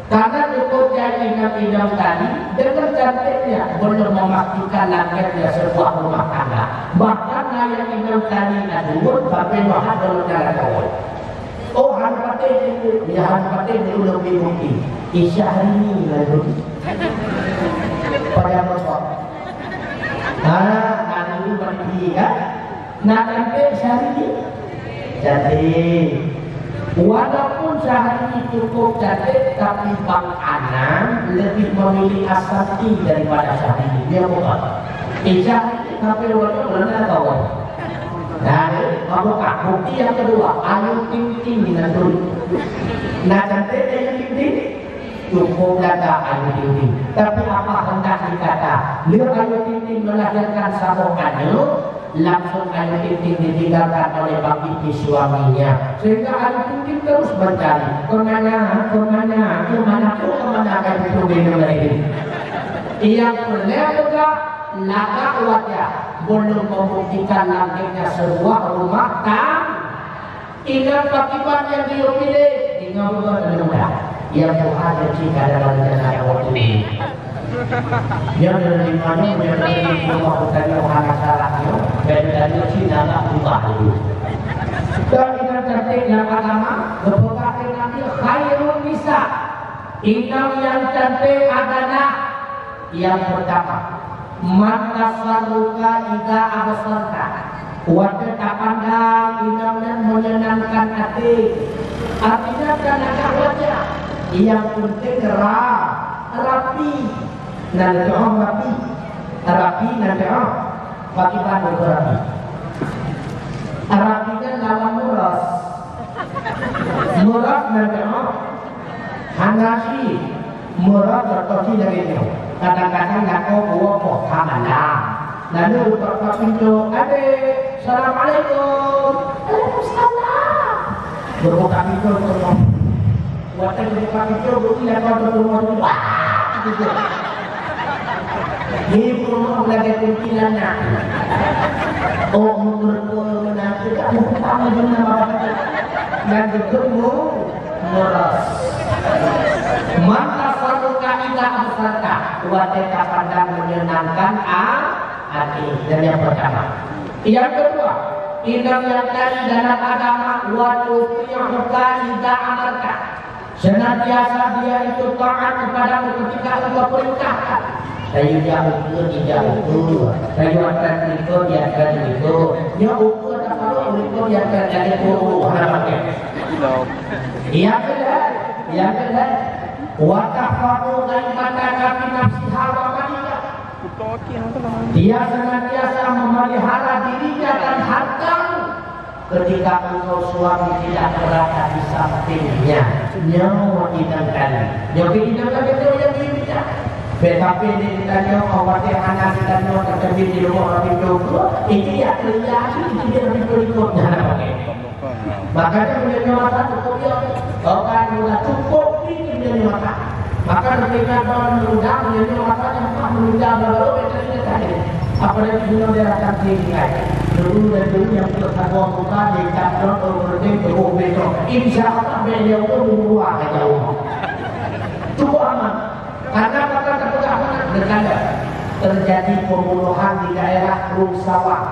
karena itu jadi inam tadi dengan cantiknya belum memastikan langitnya sebuah rumah tangga. Bahkan yang inam tadi nadun bapak wahad dalam cara kawal. Oh hanpate itu, ya hanpate itu lebih mungkin. Isya hari ini lalu. Pada masuk. Nanti bagi kan. Nak sampai sehari jadi walaupun sehari cukup jadi tapi Bang Anam lebih memilih asati daripada sehari dia bukan sehari tapi walaupun benar kawan dan membuka bukti yang kedua ayu ting-ting dengan dulu nak cantik ayu ting-ting cukup data ayu ting-ting tapi apa hendak dikata lihat ayu ting-ting melahirkan sambungannya langsung ayu ting-ting ditinggalkan oleh bapiti suaminya sehingga ayu ting-ting terus mencari kemana akan itu minum lagi yang juga laga wajah belum membuktikan langitnya sebuah rumah ingat pakipan yang dia pilih tinggal mudah yang Tuhan jika dalam jalan waktu ini yang menerimanya menjadi rumah utama orang masyarakat dari Cina tak ubah dulu dan ingat cantik yang agama berpegang nanti khairun nisa inam yang cantik adalah yang pertama mata saruka ida abasarka wajah tak pandang inam dan menyenangkan hati Artinya kan ada wajah. Yang penting rapi. Nanti rapi. Rapi nanti bagi pandu rapi. Rapi kan lawan muras. Muras nanti Hanashi muras atau tidak itu. Kadang-kadang aku buat kok kamana. Lalu untuk pintu, adik, assalamualaikum. Waalaikumsalam. Berbuka pintu untuk buatan berbuka pintu, berbuka pintu, wah, gitu. Ini perlu lagi kuntilannya. Oh, menurut menantu, kamu pertama juga apa? Dan ketemu muras. Maka faruka ila absarka, wateka pandang menyenangkan hati. Dan yang pertama. Yang kedua, inam yang dari dalam agama waktu yang bukan tidak amarkan. Senantiasa dia itu taat kepadamu ketika engkau perintahkan. Saya jauh tidak ukur. Saya akan ikut dia akan ikut. Dia ukur tak perlu ikut dia akan jadi guru. Yang kedua, watafahu ghaibata fi nafsiha wa malika. Dia senantiasa memelihara dirinya dan hartamu ketika engkau suami tidak berada di sampingnya. Nyawa idangkan. Nyawa idangkan itu yang diminta. Tetapi ini ditanya awalnya anak ditanya terjadi di rumah orang itu. Ini ya terjadi di dalam berikutnya. Makanya menjadi mata cukup ya. Bahkan sudah cukup ini menjadi mata. Maka ketika orang menunda menjadi mata yang tak menunda baru itu tadi. Apalagi dunia daratan tinggi. Dulu dan dulu yang bertakwa bukan di kantor berarti berubah besok. Insya Allah beliau itu membuat jauh. Cukup aman. Karena maka terjadi terjadi pembunuhan di daerah Rumsawah,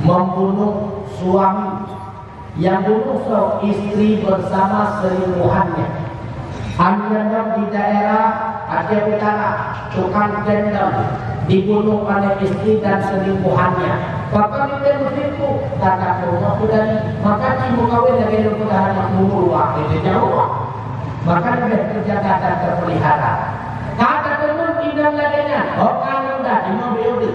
membunuh suami yang bunuh istri bersama selingkuhannya. Anjandam di daerah Aceh Utara, tukang jendam dibunuh oleh istri dan selingkuhannya. Bahkan itu muslimku kata rumah dari maka ibu kawin dari kemudahan makmur waktu itu jauh. Maka dia terjaga dan terpelihara. Kata teman tidak lainnya, orang muda imam biudi.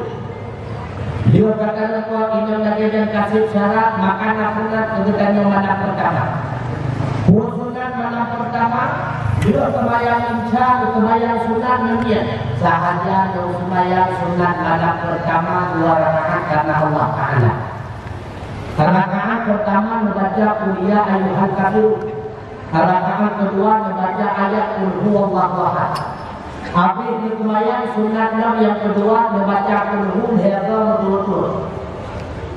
Dia kata bahwa imam lagi dan kasih syarat makan sunat kedudukannya malam pertama. Sunat malam pertama, dia sembahyang isya, sembahyang sunat nanti. Sahaja yang sembahyang sunat malam pertama 2 rakaat karena Allah Taala. Rakaat pertama membaca kuliah ayuhan kafir. Rakaat kedua membaca ayat Qul huwallahu ahad. Habis sembahyang sunat yang kedua membaca Qul huwallahu betul-betul.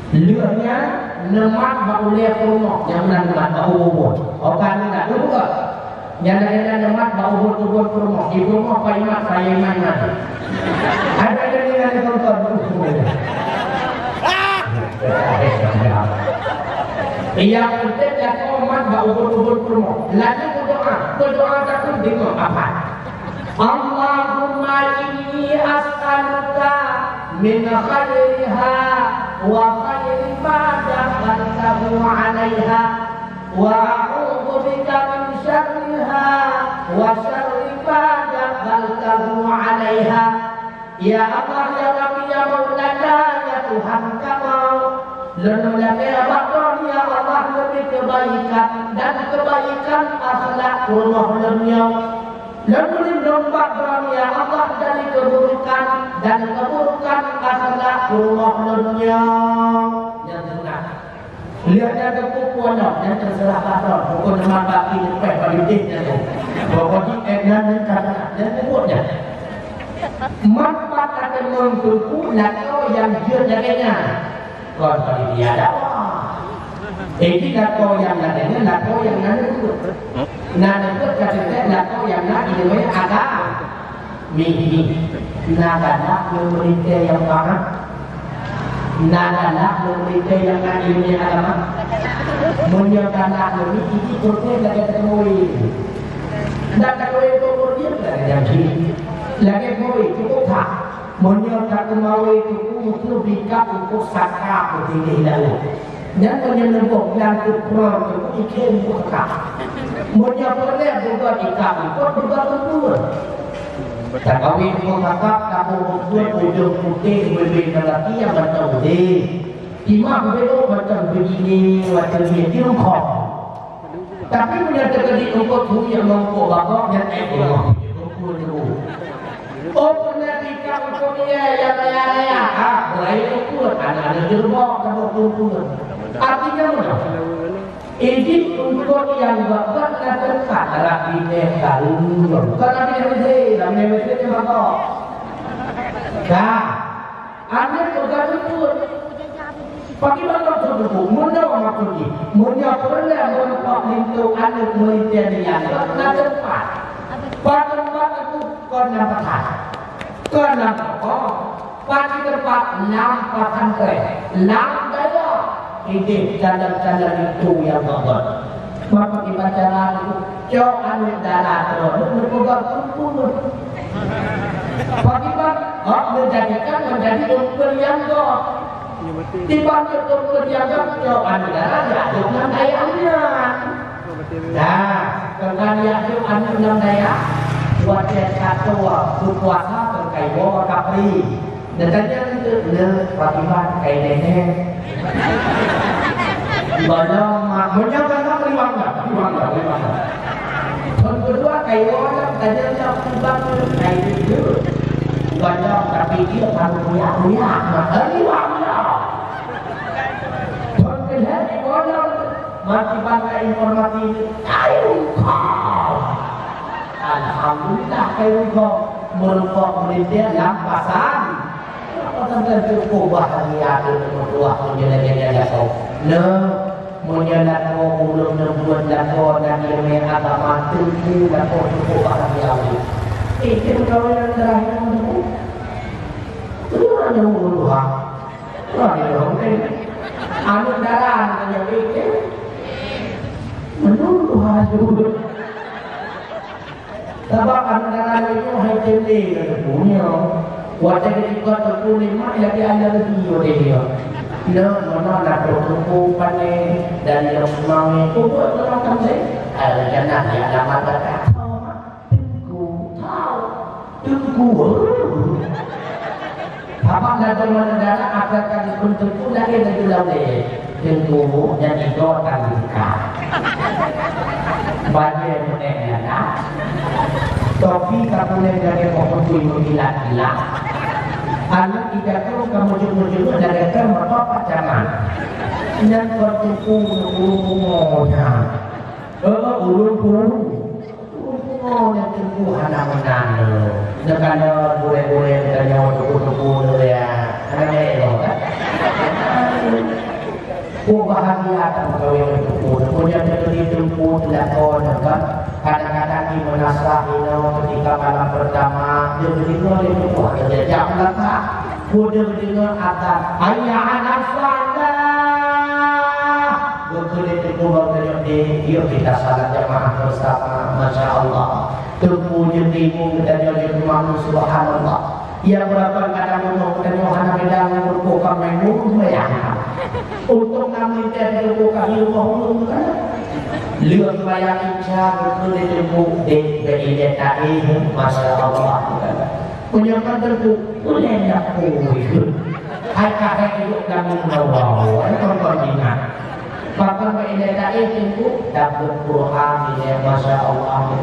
Lihatnya nemat bauleh rumah yang nemat bau. Okan enggak dulu kok. Yang lainnya nemat bau betul-betul rumah. Di rumah paimat saya mana. Ada yang tonton dulu. Yang penting ya komat bau betul-betul rumah. Lalu berdoa takut dengan apa? Allahumma inni as'aluka min khairiha wa khairi ma dakhaltahu 'alaiha wa a'udzu bika min syarriha wa syarri ma dakhaltahu 'alaiha. Ya Allah ya Rabbi ya Maulana ya Tuhan kami. Lalu ya Allah lebih kebaikan dan kebaikan akhlak rumah dunia. Lalu domba ya Allah dari keburukan dan keburukan akhlak rumah dunia. Yang benar. Lihat ada kukuan yang terserah kata. Bukan nama baki sampai balidiknya tu. Pokoknya edan dan kata dan sebutnya. Manfaat akan mengkuku lakau yang dia jadinya. Kalau tadi dia ada, ini lakau yang lainnya, lakau yang lain itu. Nah itu katanya lakau yang lain ini ada mini. Nada memberita yang banget. Nada memberita yang lain ini agama. Menyatakan ini kurang lagi temui. Dan kalau itu kurang lagi yang sini, lagi temui cukup tak. Menyatakan mau itu untuk bika untuk saka begini lalu. dan menyelembung yang kurang ikhlas buka. Munya boleh juga ikat ikut juga betul. Tak kawin pun kakak kamu buat ujung putih berbeda lagi yang macam putih. Imam belok macam begini macam ni di rumah. Tapi punya terjadi ukur tu yang mengkau bapak yang ekor. Oh pernah ikat ukur dia yang raya-raya. Boleh ukur ada jeruk kamu ukur. Artinya mana? Ini untuk yang bapak dan tempat adalah bina kalung. Bukan bina mesej, bina mesej cuma kau. Dah, anda pegang itu. Pagi malam tu, muda orang pergi, muda pernah berapa pintu anda melihat dia, nak tempat. Pada tempat itu kau nampak, kau nampak. Pada tempat nampak sampai, nampak dah. Ini jalan-jalan itu yang bagus. Maka kita jalan itu jauh anu darah terus berpegang kumpul. Bagaimana? Menjadi umpul yang bagus. Dibanding umpul yang bagus jauh anu darah ya dengan dayanya. Nah, dengan yang jauh anu dengan daya, buat dia satu berpuasa terkait bawa kapri. Dan tanya itu bagaimana kayak nenek. Banyak makmunya banyak riwayat. Yang kedua kayak orang tanya jawab kayak itu. Banyak tapi dia kan punya riwayat. Yang ketiga orang masih banyak informasi ini. Alhamdulillah kayak kau merupakan penelitian yang pasang. Tentang cukup bahagia itu berdua menjalankan kau. Menjalankan ulum membuat lakon dan ilmu agama tujuh lakon cukup bahagia. Itu kau yang terakhir menurut. Itu hanya menurut. Anu darah hanya pikir. Menurut hasil. Sebab anu darah itu hanya cendil punya. Wajah ketika terkulit mak lagi ada lagi dia. Mana nak terkumpul panen dan yang semua itu buat orang saya. Jangan dia nama kata. Tunggu. Apa nak mana darah akan dibentuk lagi lagi lagi. Tunggu dan itu akan dikat. Banyak menanya nak. Tapi kamu dari pohon tujuh gila-gila. Anak tidak tahu kamu jujur dari kerma apa jangan. Dan ulung-ulungnya. Ulung-ulungnya tunggu anak-anak. Dengan boleh-boleh dengan tuku-tuku ya. Ada kan? Bahagia akan kawin tuku. Punya jadi tuku lakon kan. Kadang-kadang di menasah ini ketika malam pertama dia berdua dia berbuat dia jam letak dia dengar atas ayah anak salah berkulit keluar dari dia kita salat jamaah bersama Masya Allah tunggu jentimu kita jadi rumahmu subhanallah ia berapa kadang untuk kita Yohana bedang berbuka menurut mereka untuk ngambil dari berbuka ilmu Lihat bayang insya berkulit ilmu dari detai Masya Allah punya terbu boleh nak kuih hai kakek hidup kami bawa tonton ingat bahkan dari detai ilmu dapat Quran ini Masya Allah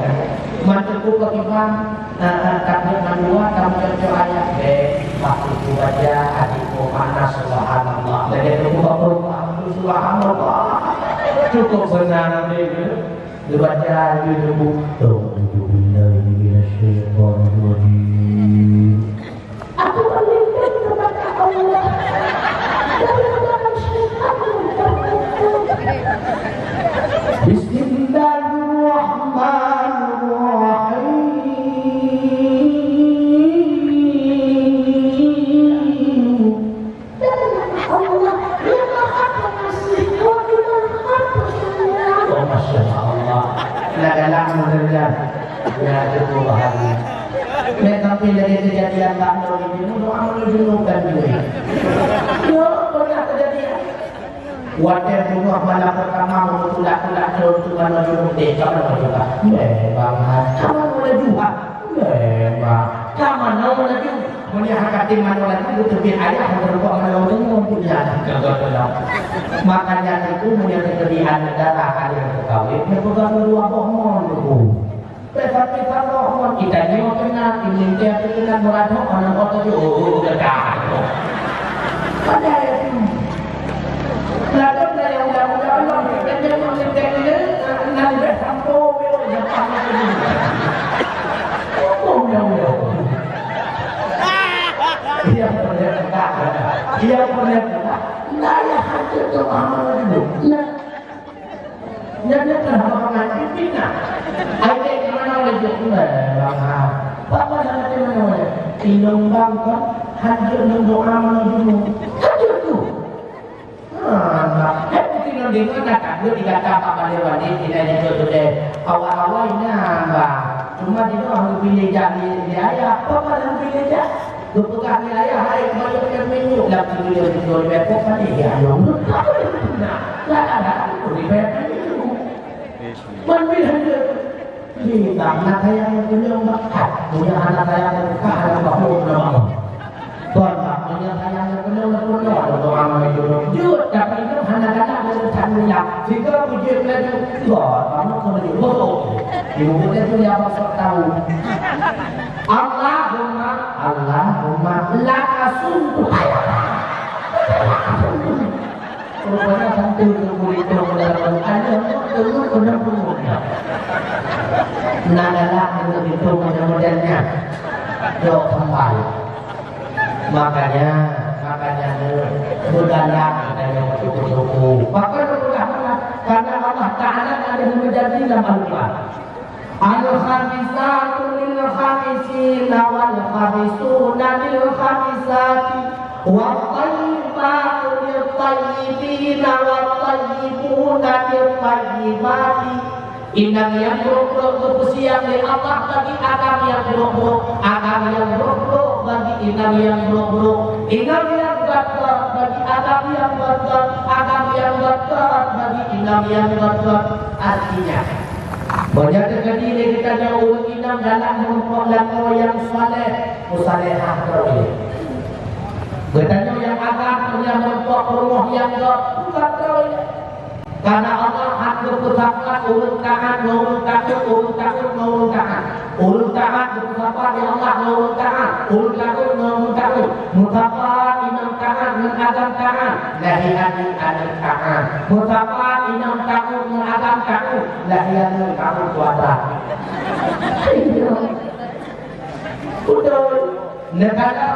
mantuku bagaimana takdir mandua kamu jauh ayat waktu baca adikku mana subhanallah dari itu subhanallah cukup senang deh dibaca di buku A'udzubillahi minasyaitonirrajim aku berlindung kepada Allah dari syaitan Bismillahirrahmanirrahim Allah yang maha pengasih Masya Allah. Nah dalam mendengar ya cukup bahagia. Tapi dari kejadian tak tahu ini doa menuju dan diri. Yo pernah kejadian. Wadah bunga malam pertama Tulak-tulak untuk mana juga kamu juga memang kamu mana juga memang kamu mana juga melihat kating mana lagi itu biar ayah berbuat mana lagi mempunyai makanya itu melihat kelebihan darah ada yang berkawin berpegang dua bohong dulu tetapi kalau bohong kita ni mau kena ini dia kena beradab orang kota itu dekat pada itu lalu dari undang-undang Allah dan dia mengatakan nak bersampo yang apa ini dia pernah nah ya hati itu amal dulu nah jadi kenapa mengaji fitnah ada yang mana lagi bang bapak dan ada mana tinong bangkan hadir untuk amal dulu hadir tu tinong di mana kan dia tidak apa pada wadi tidak itu deh awal-awalnya bang cuma dia harus pilih jadi dia apa dan pilih jadi Bukan wilayah hari kebanyakan minggu dalam video di Bepok kan ya yang tak ada di Bepok memilih kita anak yang punya bakat punya anak yang kahar bahu nama tuan punya yang punya untuk amal itu jujur tapi itu anak-anak yang cantik jika pujian lagi tuan kamu kena betul ibu kita tu yang masuk tahu Allahumma laka suntuh rupanya satu itu ada untuk benar-benar nadalah begitu model-modelnya doa kembali makanya berganda dari suku bahkan karena Allah Ta'ala ada menjadi dalam Al-Quran al-khabisatu lil-khabisina wal-khabisuna lil-khabisati wat-tayyibatu lil-tayyibina wat-tayyibuna lil-tayyibati inam yang buruk-buruk kepusian dari Allah bagi agam yang buruk-buruk agam yang buruk-buruk bagi inam yang buruk-buruk inam yang gatot bagi agam yang gatot agam yang gatot bagi inam yang gatot artinya banyak terjadi kita jauh inam dalam merupakan langkah yang saleh musalehah terus bertanya yang agam yang merupakan rumah yang gatot terus karena Allah hak bersahabat urut tangan, urut tangan bersahabat ya Allah urut tangan, urut tangan musahabat inam tangan mengagam tangan lahiyani adik tangan musahabat inam tangan mengagam tangan lahiyani kamu kuadrat udah negara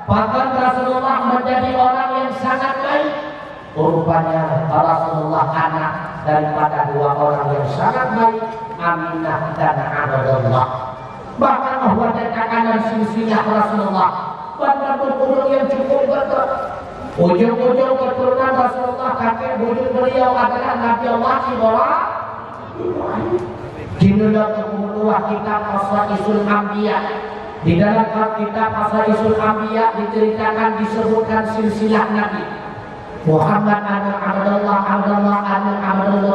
bahkan Rasulullah menjadi orang yang sangat baik rupanya Rasulullah anak daripada dua orang yang sangat baik Aminah dan Abdullah bahkan Allah datangkan silsilah Rasulullah bahkan turun yang cukup betul ujung-ujung keturunan Rasulullah kakek buyut beliau adalah Nabi Allah Ibrahim di dalam kedua kitab Qasaisul Anbiya di dalam kitab Qasaisul Anbiya diceritakan disebutkan silsilah Nabi Muhammad anak Abdullah anak Abdul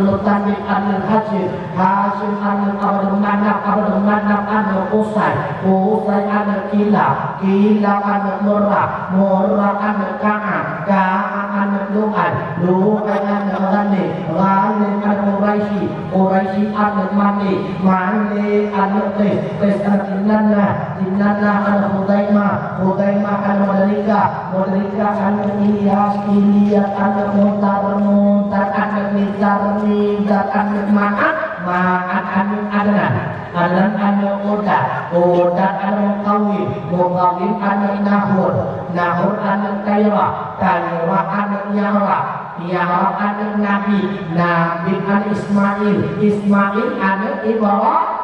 Muttalib anak Hashim anak Abdul Manaf anak Qusay anak Kilab anak Murrah anak Ka'ab anak Lu'ay anak Ghalib anak Quraisy anak Malik anak Qis anak Kinanah anak Hudaimah anak Mudrika anak Ilyas anak Muntar anak Nizar anak Ma'at anak Adnan anak Oda anak Muqawim anak Nahur anak Kairah anak Yara anak Nabi anak Ismail anak Ibrahim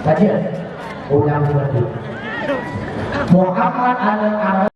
kajian ulang lagi Muhammad anak